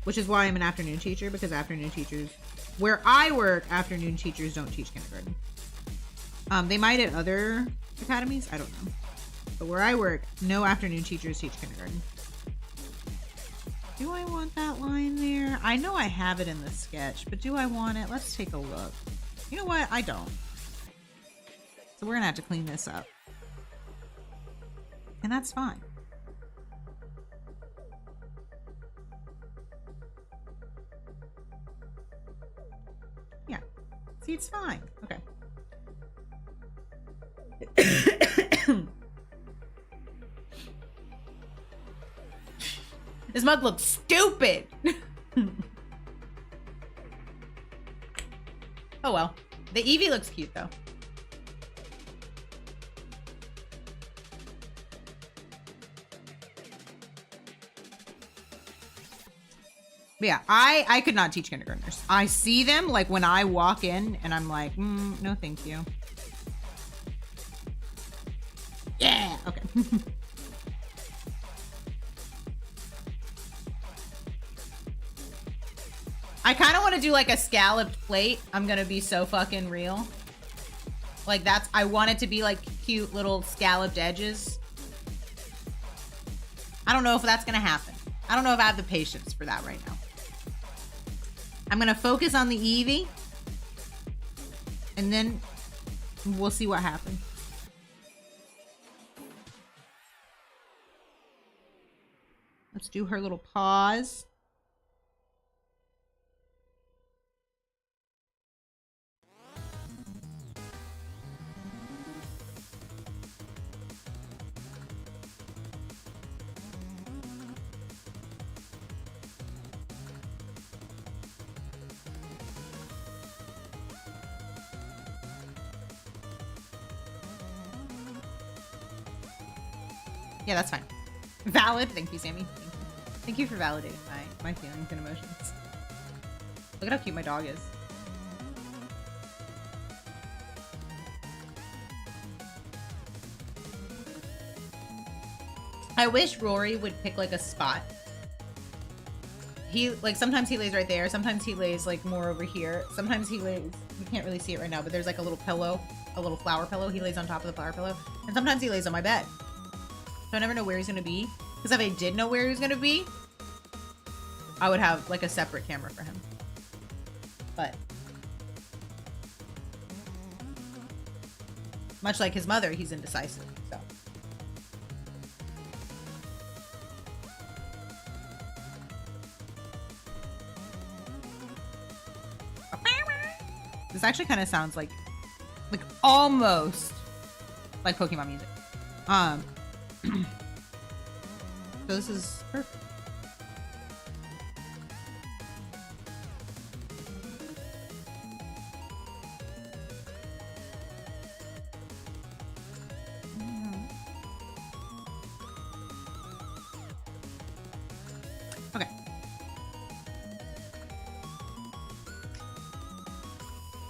Which is why I'm an afternoon teacher, because afternoon teachers... Where I work, afternoon teachers don't teach kindergarten. They might at other academies. I don't know. But where I work, no afternoon teachers teach kindergarten. Do I want that line there? I know I have it in the sketch, but do I want it? Let's take a look. You know what? I don't. So we're gonna have to clean this up. And that's fine. Yeah. See, it's fine. Okay. This mug looks stupid. Oh well. The Eevee looks cute though. But yeah, I could not teach kindergartners. I see them like when I walk in and I'm like, no thank you. Yeah, okay. I kind of want to do like a scalloped plate. I'm gonna be so fucking real. Like that's, I want it to be like cute little scalloped edges. I don't know if that's gonna happen. I don't know if I have the patience for that right now. I'm gonna focus on the Eevee. And then we'll see what happens. Let's do her little paws. Yeah, that's fine. Valid. Thank you, Sammy. Thank you for validating my feelings and emotions. Look at how cute my dog is. I wish Rory would pick like a spot. He like sometimes he lays right there, sometimes he lays like more over here. Sometimes he lays, you can't really see it right now, but there's like a little pillow, a little flower pillow. He lays on top of the flower pillow. And sometimes he lays on my bed. So I never know where he's gonna be. Because if I did know where he was gonna be, I would have like a separate camera for him. But much like his mother, he's indecisive. So this actually kind of sounds like almost like Pokemon music. So this is perfect. Okay.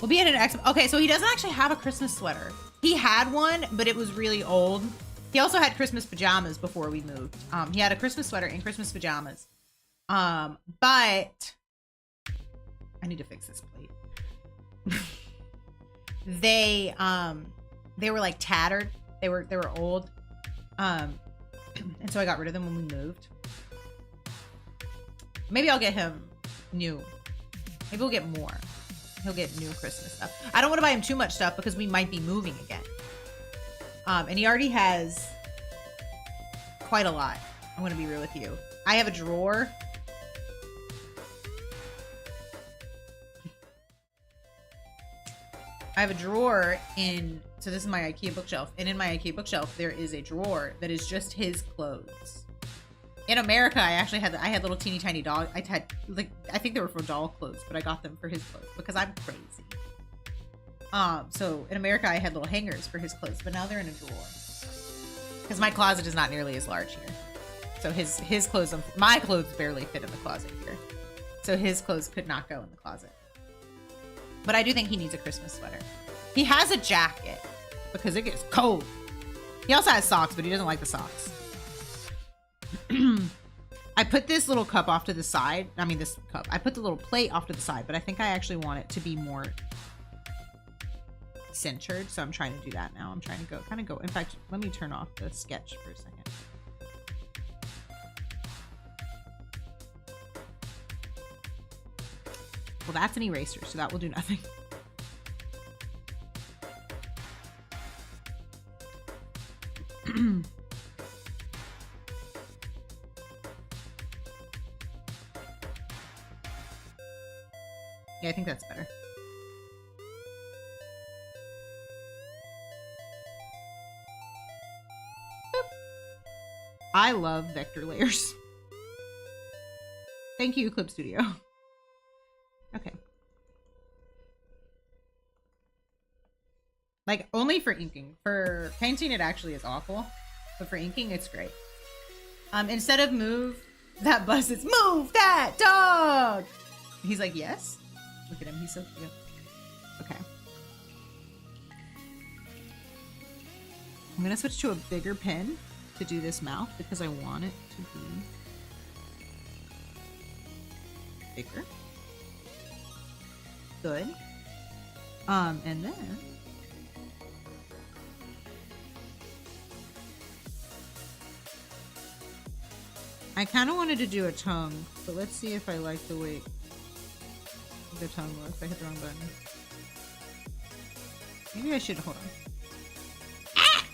We'll be in an X. Okay, so he doesn't actually have a Christmas sweater. He had one, but it was really old. He also had Christmas pajamas before we moved. He had a Christmas sweater and Christmas pajamas. But I need to fix this plate. They were like tattered. They were old. And so I got rid of them when we moved. Maybe I'll get him new. Maybe we'll get more. He'll get new Christmas stuff. I don't want to buy him too much stuff because we might be moving again. And he already has quite a lot. I'm going to be real with you. I have a drawer. I have a drawer so this is my IKEA bookshelf. And in my IKEA bookshelf, there is a drawer that is just his clothes. In America, I had little teeny tiny dog. I think they were for doll clothes, but I got them for his clothes because I'm crazy. So in America, I had little hangers for his clothes, but now they're in a drawer. Because my closet is not nearly as large here. So his clothes, my clothes barely fit in the closet here. So his clothes could not go in the closet. But I do think he needs a Christmas sweater. He has a jacket because it gets cold. He also has socks, but he doesn't like the socks. I put this little cup off to the side. I mean, this cup. I put the little plate off to the side, but I think I actually want it to be more centered. So I'm trying to do that now. I'm trying to kind of go. In fact, let me turn off the sketch for a second. Well, that's an eraser, so that will do nothing. Yeah, I think that's better. Boop. I love vector layers. Thank you, Clip Studio. Okay. Like, only for inking. For painting, it actually is awful. But for inking, it's great. Instead of move that bus, it's move that dog! He's like, yes? Look at him, he's so cute. Okay. I'm gonna switch to a bigger pen to do this mouth because I want it to be bigger. Good. And then I kind of wanted to do a tongue, but let's see if I like the way the tongue looks. I hit the wrong button. Maybe I should hold on. Ah!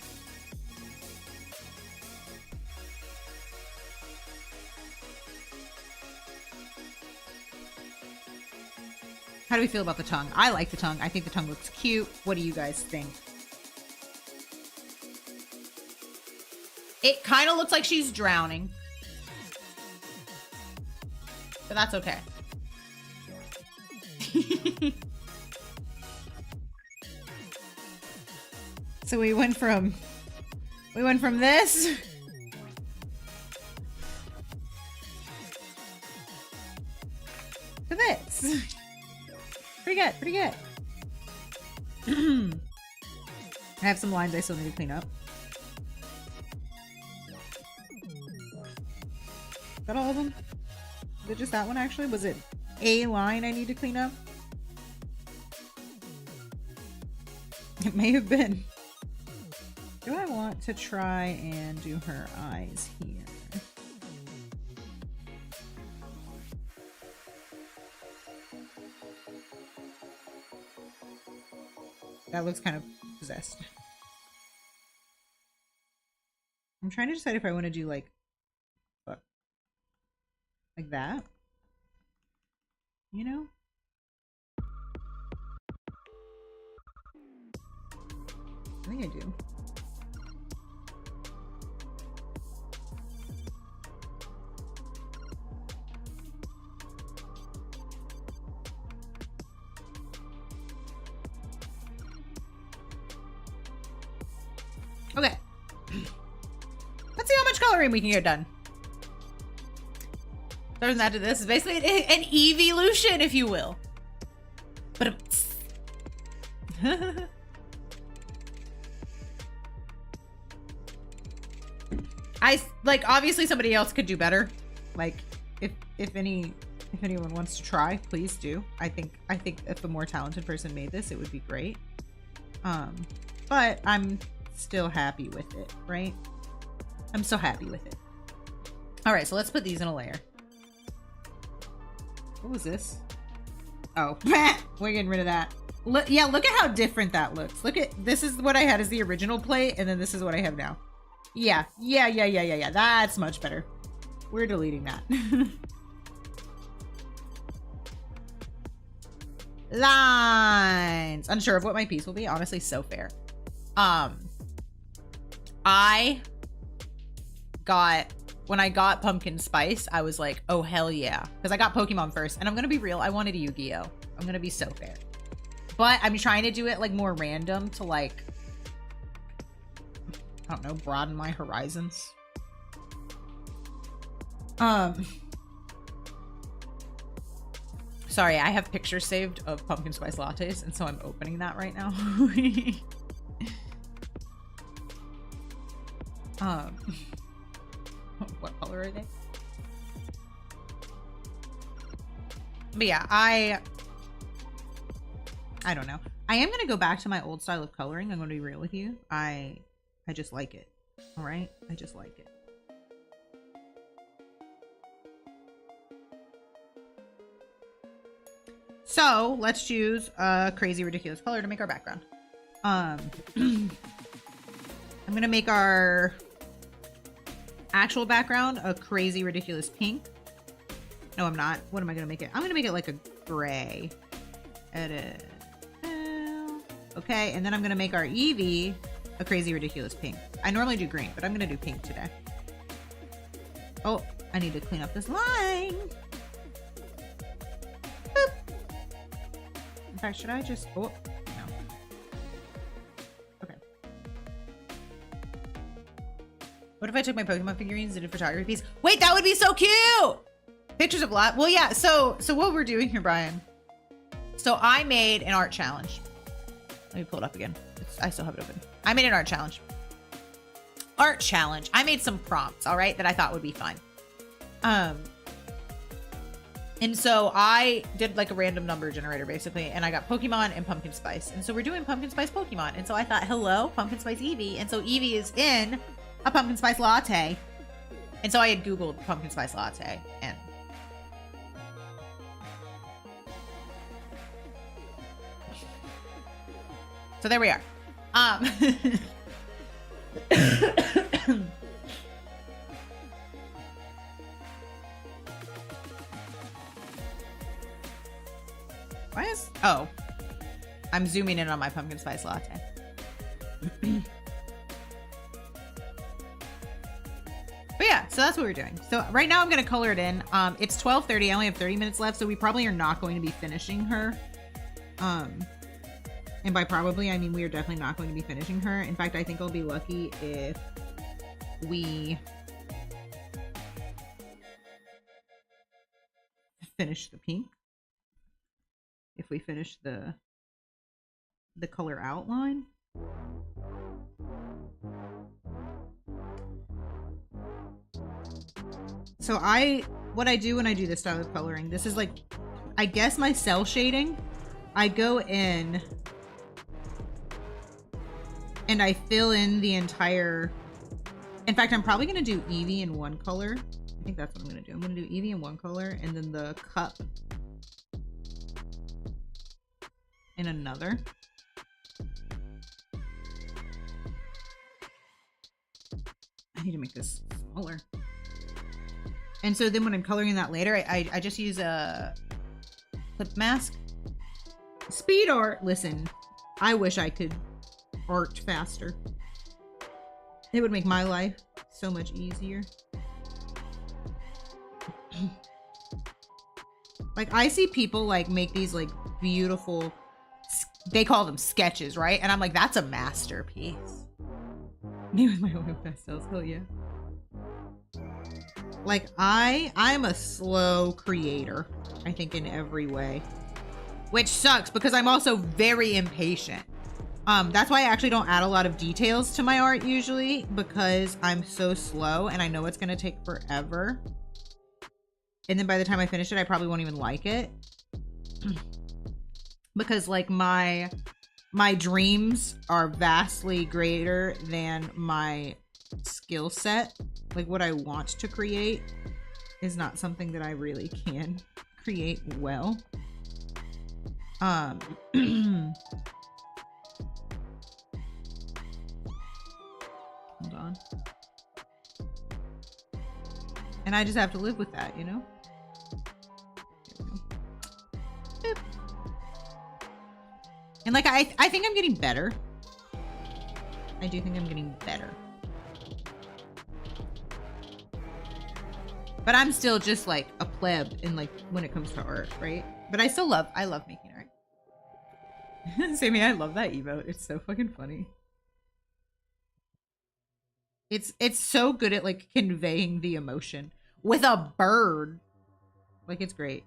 How do we feel about the tongue? I like the tongue. I think the tongue looks cute. What do you guys think? It kind of looks like she's drowning. But that's okay. So we went from this to this. Pretty good, pretty good. I have some lines I still need to clean up. Is that all of them? Is it just that one actually? Was it a line I need to clean up? It may have been. Do I want to try and do her eyes here? That looks kind of possessed. I'm trying to decide if I want to do like that. You know? I think I do. Okay. Let's see how much coloring we can get done. There's that to this. It's basically an evolution, if you will. But I like obviously somebody else could do better. Like if anyone wants to try, please do. I think if a more talented person made this, it would be great. But I'm still happy with it, right? I'm so happy with it. All right, so let's put these in a layer. What was this? Oh, we're getting rid of that. Look, yeah, look at how different that looks. Look at, this is what I had as the original plate, and then this is what I have now. Yeah. That's much better. We're deleting that. Lines. Unsure of what my piece will be. Honestly, so fair. When I got pumpkin spice, I was like, oh hell yeah. Because I got Pokemon first, and I'm gonna be real, I wanted a Yu-Gi-Oh! I'm gonna be so fair. But I'm trying to do it like more random to like, I don't know, broaden my horizons. Sorry, I have pictures saved of pumpkin spice lattes, and so I'm opening that right now. What color are they? But yeah, I don't know. I am gonna go back to my old style of coloring. I'm gonna be real with you. I just like it. All right, I just like it. So let's choose a crazy ridiculous color to make our background. I'm gonna make our actual background a crazy ridiculous pink. No, I'm not. What am I gonna make it? I'm gonna make it like a gray. Edit. Okay, and then I'm gonna make our Eevee a crazy ridiculous pink. I normally do green, but I'm gonna do pink today. Oh, I need to clean up this line. Boop. In fact, should I just, oh, no. Okay. What if I took my Pokemon figurines and did a photography piece? Wait, that would be so cute! Pictures of lot. Well, yeah, so what we're doing here, Brian. So I made an art challenge. Let me pull it up again. I still have it open. I made an art challenge. Art challenge. I made some prompts, all right, that I thought would be fun. And so I did like a random number generator basically, and I got Pokemon and Pumpkin Spice. And so we're doing Pumpkin Spice Pokemon. And so I thought, hello, Pumpkin Spice Eevee. And so Eevee is in a Pumpkin Spice latte. And so I had Googled Pumpkin Spice latte, and so there we are. Why is, oh, I'm zooming in on my pumpkin spice latte. But yeah, so that's what we're doing. So right now I'm going to color it in. It's 12:30. I only have 30 minutes left, so we probably are not going to be finishing her. And by probably, I mean we are definitely not going to be finishing her. In fact, I think I'll be lucky if we finish the pink. if we finish the color outline. So what I do when I do this style of coloring, this is like, I guess my cell shading, I go in and I fill in the entire, in fact, I'm probably going to do Eevee in one color. I think that's what I'm going to do. I'm going to do Eevee in one color and then the cup in another. I need to make this smaller. And so then when I'm coloring that later, I just use a clip mask. Speed art. Listen, I wish I could art faster. It would make my life so much easier. Like, I see people like make these like beautiful, they call them sketches, right? And I'm like, that's a masterpiece. Me with my oil pastels, hell yeah. Like, I'm a slow creator, I think, in every way, which sucks because I'm also very impatient. That's why I actually don't add a lot of details to my art usually, because I'm so slow and I know it's gonna take forever. And then by the time I finish it, I probably won't even like it. Because like my dreams are vastly greater than my skill set. Like what I want to create is not something that I really can create well. Hold on. And I just have to live with that, you know? Boop. And like, I think I'm getting better. I do think I'm getting better. But I'm still just like a pleb in like when it comes to art, right? But I love making art. Sammy, I love that emote. It's so fucking funny. It's so good at like conveying the emotion with a bird. Like, it's great.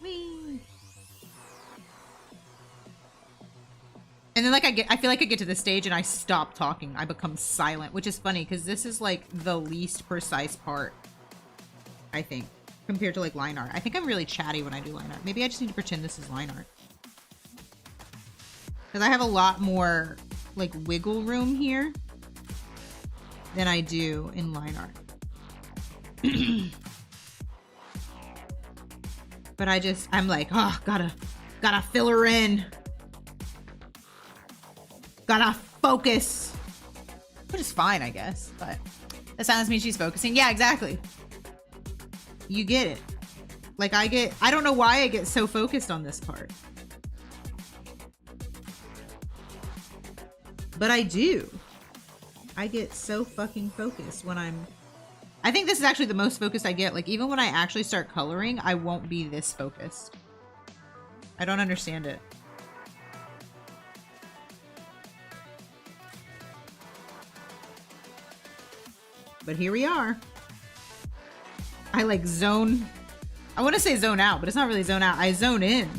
Whee! And then like I feel like I get to the stage and I stop talking. I become silent, which is funny because this is like the least precise part, I think, compared to like line art. I think I'm really chatty when I do line art. Maybe I just need to pretend this is line art. Because I have a lot more like wiggle room here than I do in line art. But I'm like, oh, gotta fill her in. Gotta focus. Which is fine, I guess, but that sounds means she's focusing. Yeah, exactly. You get it. Like I don't know why I get so focused on this part. But I do. I get so fucking focused when I think this is actually the most focused I get. Like, even when I actually start coloring, I won't be this focused. I don't understand it. But here we are. I like zone. I want to say zone out, but it's not really zone out. I zone in.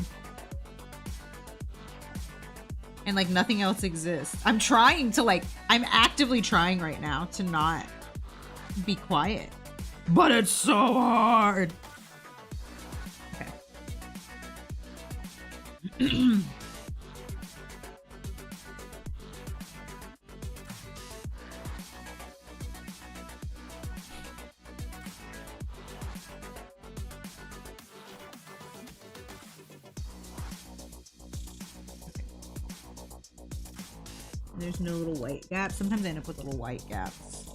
And like nothing else exists. I'm actively trying right now to not be quiet. But it's so hard. Okay. There's no little white gaps. Sometimes I end up with little white gaps.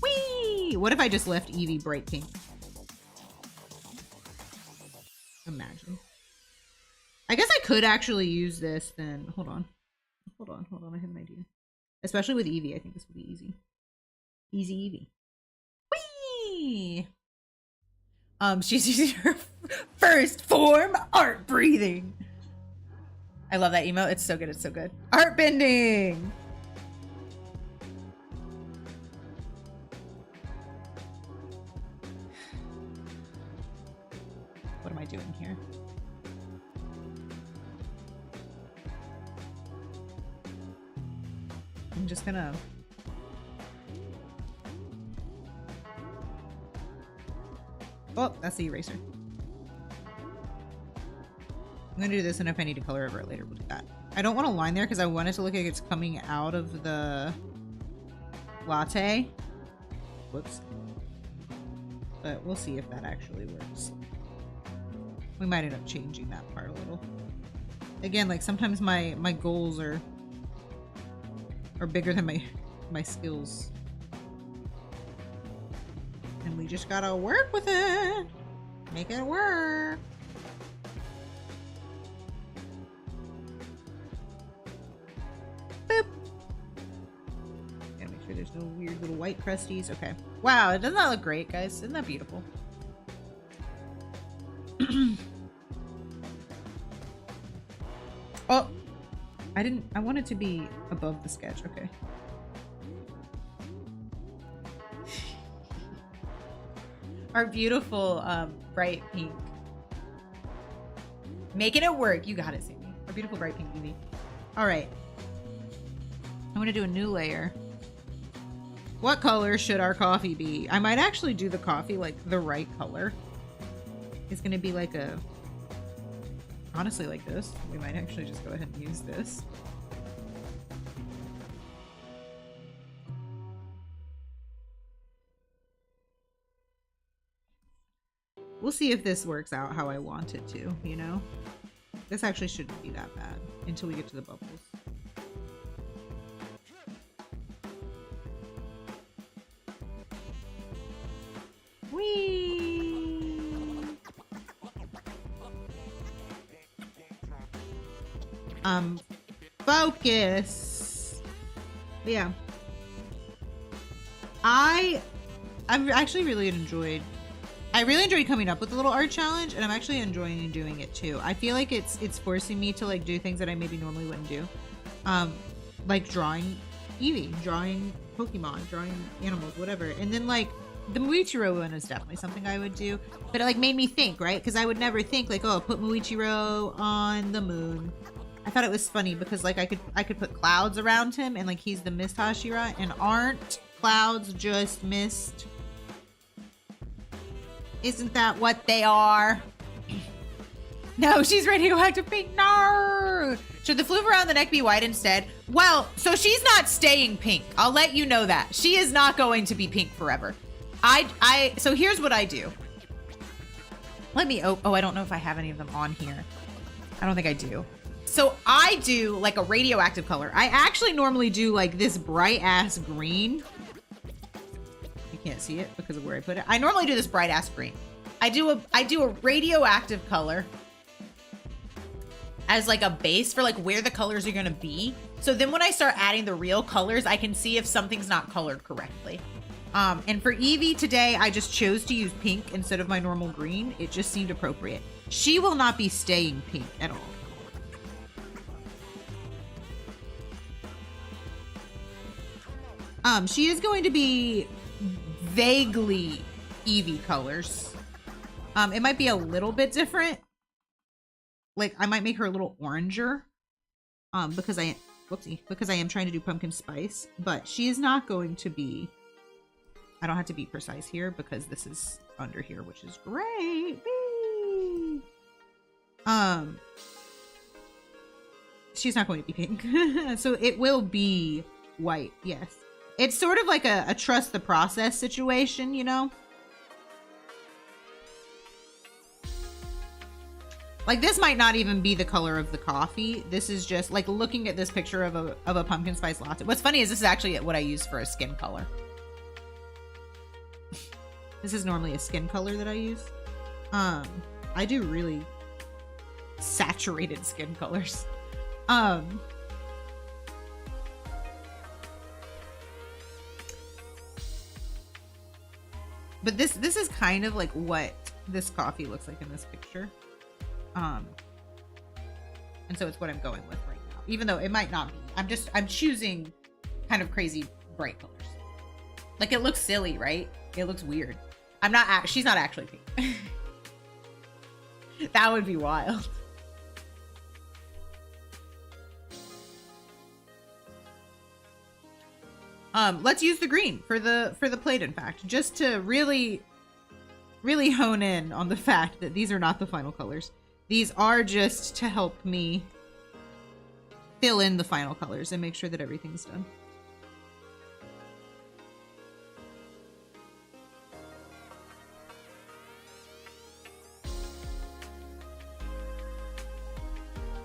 Whee! What if I just left Eevee bright pink? Imagine. I guess I could actually use this then. Hold on. I have an idea. Especially with Eevee, I think this would be easy. Easy Eevee. Whee! She's using her first form art breathing. I love that emote. It's so good. It's so good. Art bending. What am I doing here? I'm just gonna... Oh, that's the eraser. I'm gonna do this, and if I need to color over it later, we'll do that. I don't want a line there because I want it to look like it's coming out of the latte. Whoops. But we'll see if that actually works. We might end up changing that part a little. Again, like sometimes my goals are bigger than my skills. And we just gotta work with it. Make it work. Boop. Gotta make sure there's no weird little white crusties. Okay. Wow, doesn't that look great, guys? Isn't that beautiful? Oh, I want it to be above the sketch. Okay. Our beautiful bright pink. Making it work. You got it, Sammy. Our beautiful bright pink Eevee. All right. I'm going to do a new layer. What color should our coffee be? I might actually do the coffee like the right color. It's going to be like a... Honestly, like this. We might actually just go ahead and use this. We'll see if this works out how I want it to, you know? This actually shouldn't be that bad until we get to the bubbles. Whee! Focus. But yeah. I've actually really enjoyed... I really enjoyed coming up with the little art challenge, and I'm actually enjoying doing it too. I feel like it's forcing me to like do things that I maybe normally wouldn't do. Like drawing Eevee, drawing Pokemon, drawing animals, whatever. And then like the Muichiro one is definitely something I would do, but it like made me think, right? Because I would never think like, oh, put Muichiro on the moon. I thought it was funny because like I could put clouds around him, and like he's the Mist Hashira, and aren't clouds just mist? Isn't that what they are? No, she's radioactive pink. No. Should the floof around the neck be white instead? Well, so she's not staying pink. I'll let you know that. She is not going to be pink forever. So here's what I do. Let me, oh, I don't know if I have any of them on here. I don't think I do. So I do like a radioactive color. I actually normally do like this bright ass green. You can't see it because of where I put it. I normally do this bright ass green. I do a radioactive color as like a base for like where the colors are gonna be. So then when I start adding the real colors, I can see if something's not colored correctly. And for Eevee today, I just chose to use pink instead of my normal green. It just seemed appropriate. She will not be staying pink at all. She is going to be vaguely Eevee colors. It might be a little bit different. Like I might make her a little oranger. Because I am trying to do pumpkin spice, but she is not going to be, I don't have to be precise here because this is under here, which is great. Whee! She's not going to be pink. So it will be white. Yes. It's sort of like a trust the process situation, you know? Like this might not even be the color of the coffee. This is just like looking at this picture of a pumpkin spice latte. What's funny is this is actually what I use for a skin color. This is normally a skin color that I use. I do really saturated skin colors. But this is kind of like what this coffee looks like in this picture. And so it's what I'm going with right now, even though it might not be. I'm choosing kind of crazy bright colors. Like, it looks silly, right? It looks weird. She's not actually pink. That would be wild. Let's use the green for the plate, in fact, just to really hone in on the fact that these are not the final colors. These are just to help me fill in the final colors and make sure that everything's done.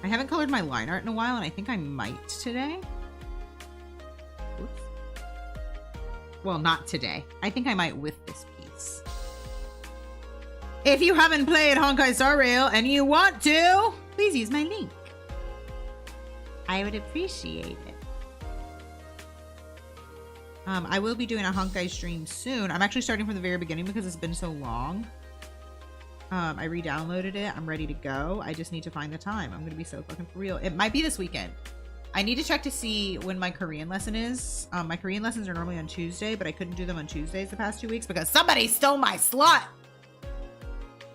I haven't colored my line art in a while, and I think I might today. Oops. Well, not today. I think I might with this piece. If you haven't played Honkai Star Rail and you want to, please use my link. I would appreciate it. I will be doing a Honkai stream soon. I'm actually starting from the very beginning because it's been so long. I re-downloaded it. I'm ready to go. I just need to find the time. I'm gonna be so fucking for real. It might be this weekend. I need to check to see when my Korean lesson is. My Korean lessons are normally on Tuesday, but I couldn't do them on Tuesdays the past 2 weeks because somebody stole my slot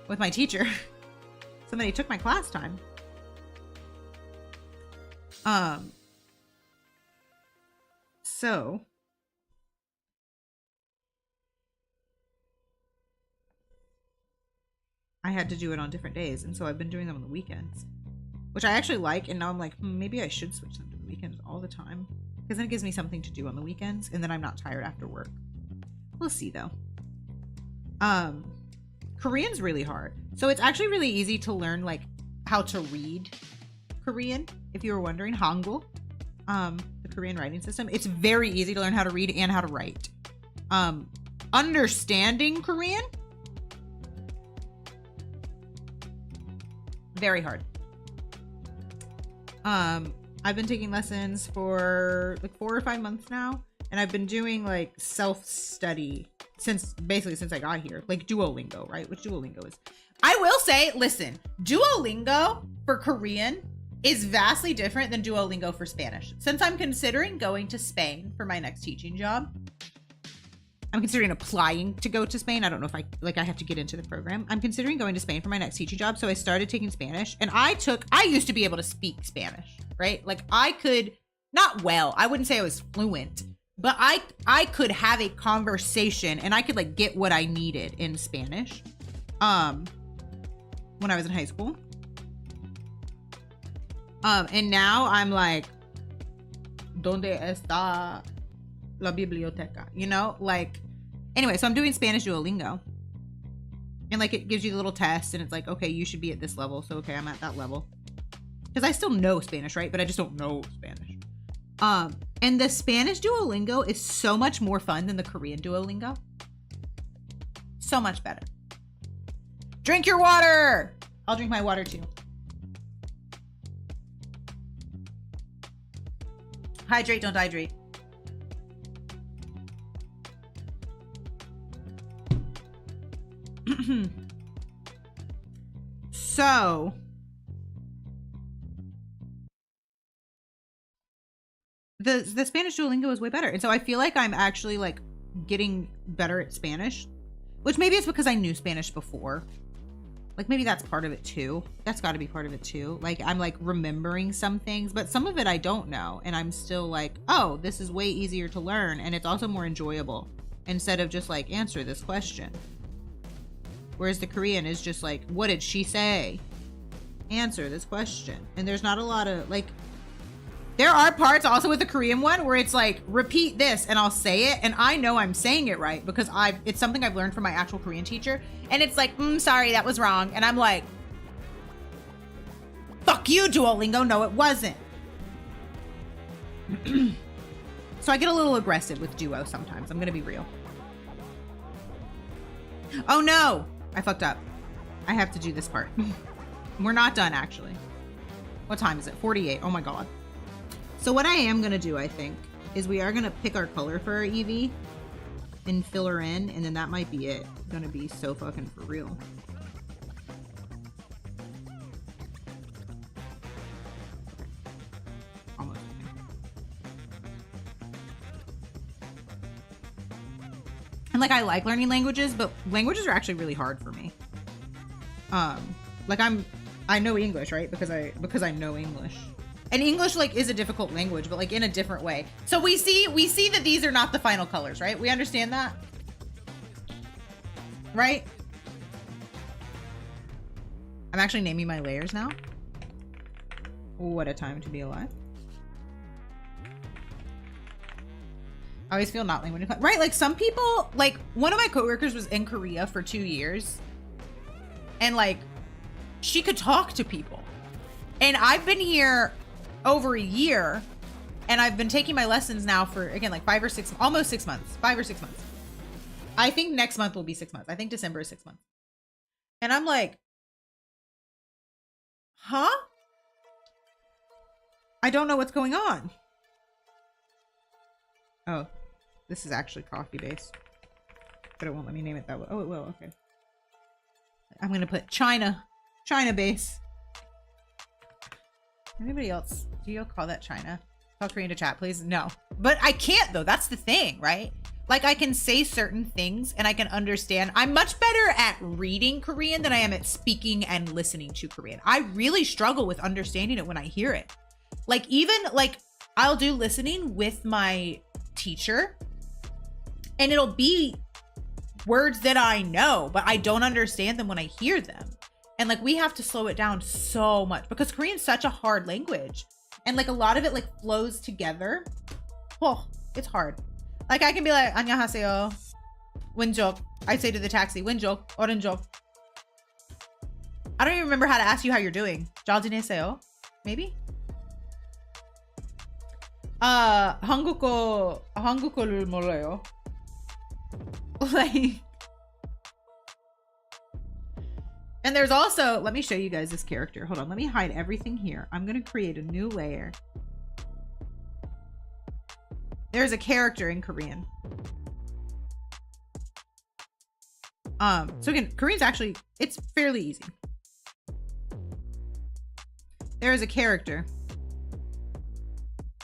with my teacher. Somebody took my class time. So I had to do it on different days, and so I've been doing them on the weekends, which I actually like, and now I'm like, maybe I should switch them to the weekends all the time, because then it gives me something to do on the weekends, and then I'm not tired after work. We'll see, though. Korean's really hard, so it's actually really easy to learn, like, how to read Korean, if you were wondering. Hangul, the Korean writing system. It's very easy to learn how to read and how to write. Understanding Korean, very hard. I've been taking lessons for like 4 or 5 months now, and I've been doing like self-study since I got here, like Duolingo, right? Which Duolingo is. I will say, listen, Duolingo for Korean is vastly different than Duolingo for Spanish. Since I'm considering going to Spain for my next teaching job, I'm considering applying to go to Spain. I don't know if I have to get into the program. I'm considering going to Spain for my next teaching job. So I started taking Spanish, and I used to be able to speak Spanish, right? Like I could, not well, I wouldn't say I was fluent, but I could have a conversation and I could like get what I needed in Spanish. When I was in high school. And now I'm like, ¿Dónde está la biblioteca? You know, like, anyway, so I'm doing Spanish Duolingo, and like it gives you the little test, and it's like, okay, you should be at this level, so okay, I'm at that level, because I still know Spanish, right? But I just don't know Spanish. And the Spanish Duolingo is so much more fun than the Korean Duolingo. So much better. Drink your water. I'll drink my water too. Hydrate, don't dehydrate. So the Spanish Duolingo is way better. And so I feel like I'm actually like getting better at Spanish, which maybe it's because I knew Spanish before. Like maybe that's part of it too. That's got to be part of it too. Like I'm like remembering some things, but some of it I don't know. And I'm still like, oh, this is way easier to learn. And it's also more enjoyable instead of just like answer this question. Whereas the Korean is just like, what did she say? Answer this question. And there's not a lot of like, there are parts also with the Korean one where it's like, repeat this, and I'll say it. And I know I'm saying it right because it's something I've learned from my actual Korean teacher. And it's like, sorry, that was wrong. And I'm like, fuck you, Duolingo. No, it wasn't. So I get a little aggressive with Duo sometimes. I'm going to be real. Oh no, I fucked up. I have to do this part. We're not done actually. What time is it? 48. Oh my God. So what I am going to do, I think, is we are going to pick our color for our Eevee and fill her in, and then that might be it. It's going to be so fucking for real. And like I like learning languages, but languages are actually really hard for me. Like I know English, right? Because I know English. And English like is a difficult language, but like in a different way. So we see that these are not the final colors, right? We understand that. Right? I'm actually naming my layers now. What a time to be alive. I always feel not language, right? Like some people, like one of my coworkers was in Korea for 2 years and like she could talk to people. And I've been here over a year and I've been taking my lessons now for, again, like 5 or 6, almost 6 months, 5 or 6 months. I think next month will be 6 months. I think December is 6 months. And I'm like, huh? I don't know what's going on. Oh, this is actually coffee based, but it won't let me name it that way. Oh, it will. Okay. I'm going to put China base. Anybody else? Do you call that China? Call Korean to chat, please. No, but I can't though. That's the thing, right? Like I can say certain things and I can understand. I'm much better at reading Korean than I am at speaking and listening to Korean. I really struggle with understanding it when I hear it. Like even like I'll do listening with my teacher and it'll be words that I know, but I don't understand them when I hear them. And like we have to slow it down so much because Korean is such a hard language. And like a lot of it like flows together. Oh, it's hard. Like I can be like, 안녕하세요. 왼쪽. I say to the taxi, 왼쪽, 오른쪽. I don't even remember how to ask you how you're doing. 잘 지내세요? Maybe? 한국어를 몰라요. Like, and there's also, let me show you guys this character. Hold on, let me hide everything here. I'm gonna create a new layer. There's a character in Korean. So again, Korean's actually, it's fairly easy. There is a character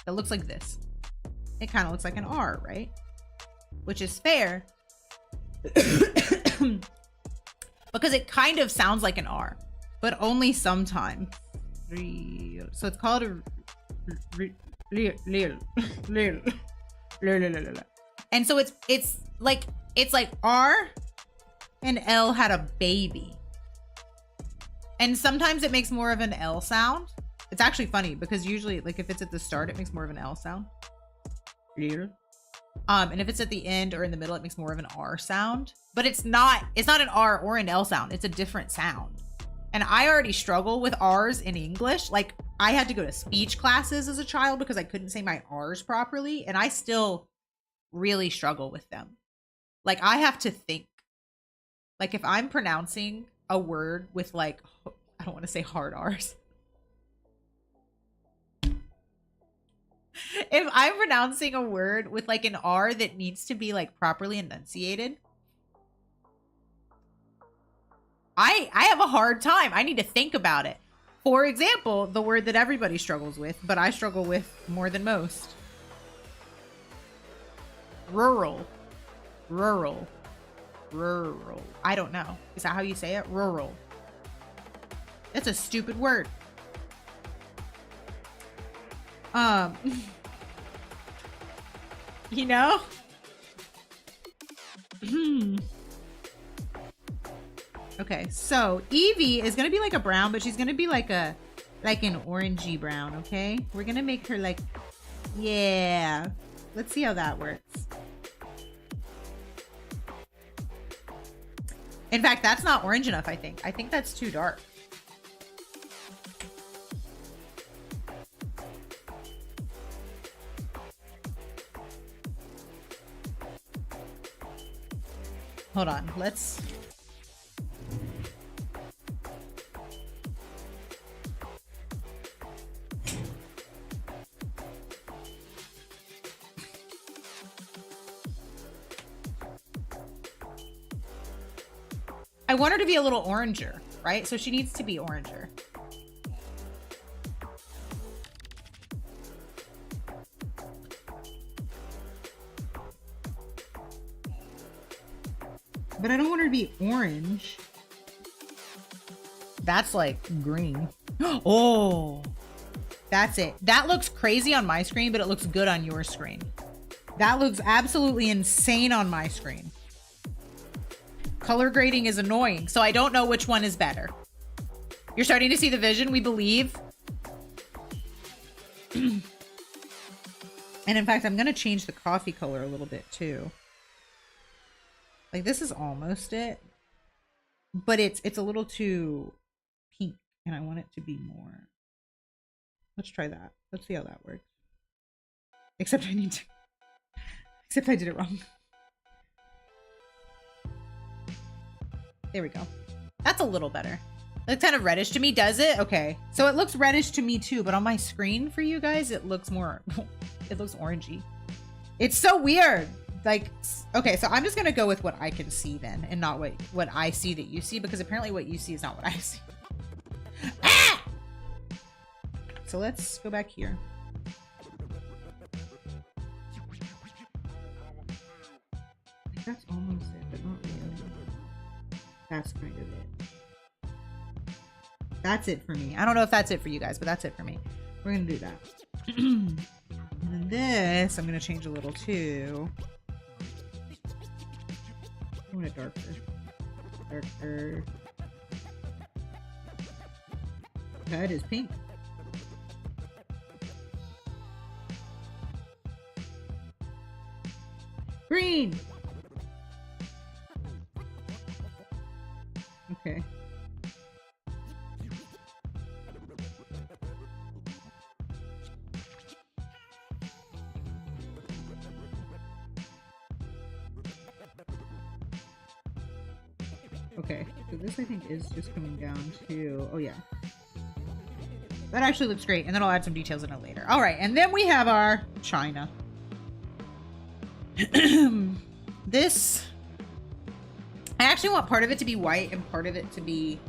that looks like this. It kind of looks like an R, right? Which is fair. Because it kind of sounds like an R, but only sometimes. So it's called a and so it's like R and L had a baby. And sometimes it makes more of an L sound. It's actually funny because usually like if it's at the start, it makes more of an L sound. And if it's at the end or in the middle, it makes more of an R sound, but it's not an R or an L sound. It's a different sound. And I already struggle with R's in English. Like I had to go to speech classes as a child because I couldn't say my R's properly. And I still really struggle with them. Like I have to think, like if I'm pronouncing a word with like, I don't want to say hard R's. If I'm pronouncing a word with like an R that needs to be like properly enunciated, I have a hard time. I need to think about it. For example, the word that everybody struggles with, but I struggle with more than most. Rural. Rural. Rural. I don't know. Is that how you say it? Rural. That's a stupid word. You know? Okay, so Evie is gonna be like a brown, but she's gonna be like an orangey brown, okay? We're gonna make her like, yeah. Let's see how that works. In fact, that's not orange enough, I think. I think that's too dark. Hold on, let's... I want her to be a little oranger, right? So she needs to be oranger. her to be orange. That's like green. Oh, that's it. That looks crazy on my screen, but it looks good on your screen. That looks absolutely insane on my screen. Color grading is annoying, so I don't know which one is better. You're starting to see the vision, we believe. And in fact, I'm going to change the coffee color a little bit too. Like this is almost it, but it's a little too pink and I want it to be more. Let's try that. Let's see how that works. Except I did it wrong. There we go. That's a little better. It's kind of reddish to me, does it? Okay. So it looks reddish to me too, but on my screen for you guys, it looks more, it looks orangey. It's so weird. Like, okay, so I'm just gonna go with what I can see then, and not what I see that you see, because apparently what you see is not what I see. Ah! So let's go back here. That's almost it, but not really. That's kind of it. That's it for me. I don't know if that's it for you guys, but that's it for me. We're gonna do that. And then this, I'm gonna change a little too. I want it darker. Darker. That is pink. Green. Okay. Okay, so this I think is just coming down to, oh yeah. That actually looks great, and then I'll add some details in it later. All right, and then we have our china. This, I actually want part of it to be white and part of it to be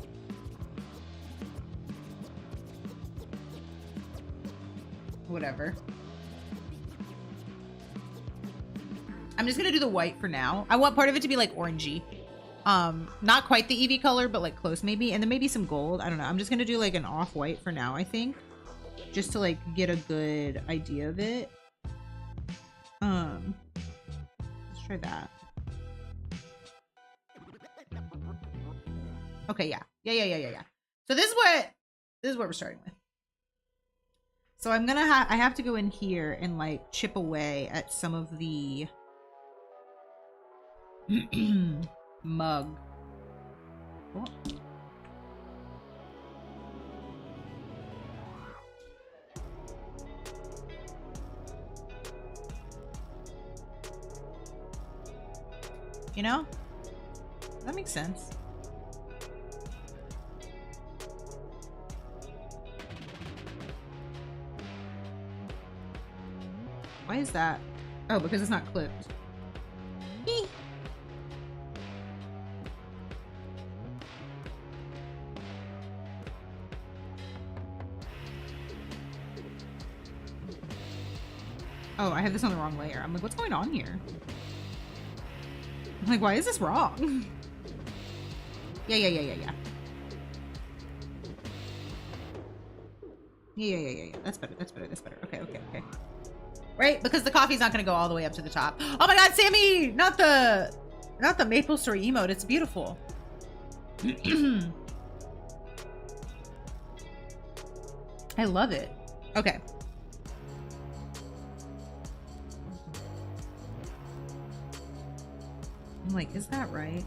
whatever. I'm just gonna do the white for now. I want part of it to be like orangey. Not quite the Eevee color, but like close maybe, and then maybe some gold. I don't know. I'm just gonna do like an off-white for now, I think, just to like get a good idea of it. Let's try that. Okay, yeah. So this is what we're starting with. So I'm gonna I have to go in here and like chip away at some of the mug. Oh. You know? That makes sense. Why is that? Oh, because it's not clipped. Eee. Oh, I have this on the wrong layer. I'm like, what's going on here? I'm like, why is this wrong? Yeah. Yeah. That's better. Okay. Right? Because the coffee's not gonna go all the way up to the top. Oh my god, Sammy! Not the Maple Story emote. It's beautiful. I love it. Okay. I'm like, is that right?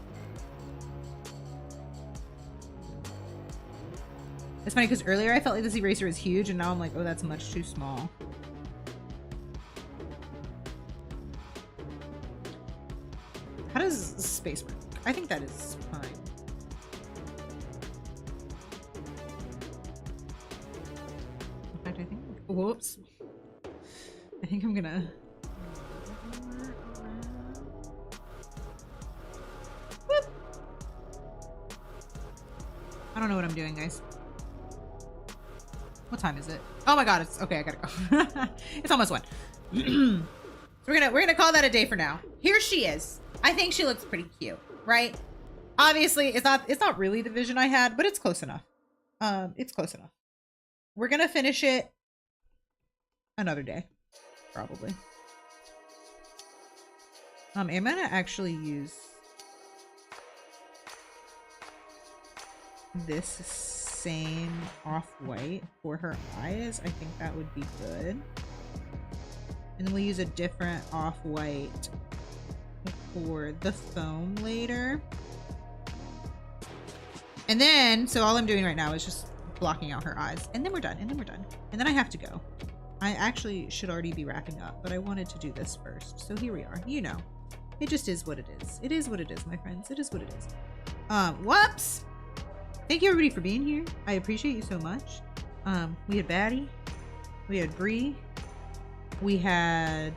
It's funny because earlier I felt like this eraser was huge, and now I'm like, oh, that's much too small. How does space work? I think that is fine. In fact, I think, whoops. I think I'm gonna. Whoop. I don't know what I'm doing, guys. What time is it? Oh my god, it's okay, I gotta go. It's almost 1. So we're gonna call that a day for now. Here she is. I think she looks pretty cute, right? Obviously, it's not really the vision I had, but it's close enough. It's close enough. We're gonna finish it another day, probably. I'm gonna actually use this same off-white for her eyes. I think that would be good. And then we'll use a different off-white for the foam later. And then, so all I'm doing right now is just blocking out her eyes. And then we're done, and then we're done. And then I have to go. I actually should already be wrapping up, but I wanted to do this first. So here we are. You know, it just is what it is. It is what it is, my friends. It is what it is. Whoops! Thank you everybody for being here. I appreciate you so much. We had Batty. We had Bree. We had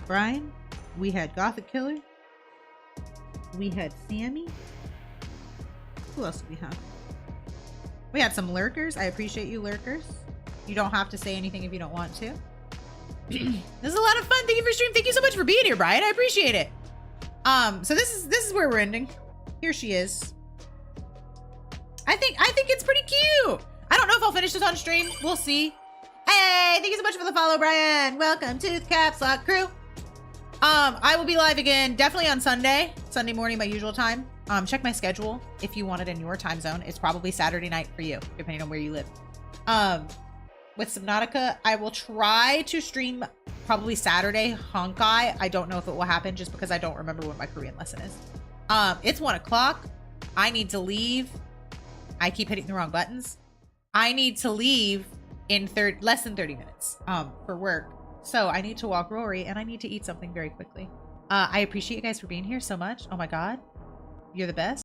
Brian. We had Gothic Killer. We had Sammy. Who else did we have? We had some lurkers. I appreciate you, lurkers. You don't have to say anything if you don't want to. This is a lot of fun. Thank you for stream. Thank you so much for being here, Brian. I appreciate it. So this is where we're ending. Here she is. I think it's pretty cute. I don't know if I'll finish this on stream. We'll see. Hey, thank you so much for the follow, Brian. Welcome to the Caps Lock crew. I will be live again, definitely on Sunday morning, my usual time. Check my schedule if you want it in your time zone. It's probably Saturday night for you, depending on where you live. With Subnautica, I will try to stream probably Saturday, Honkai. I don't know if it will happen just because I don't remember what my Korean lesson is. It's 1 o'clock. I need to leave. I keep hitting the wrong buttons. I need to leave in less than 30 minutes for work. So I need to walk Rory and I need to eat something very quickly. I appreciate you guys for being here so much. Oh my God. You're the best.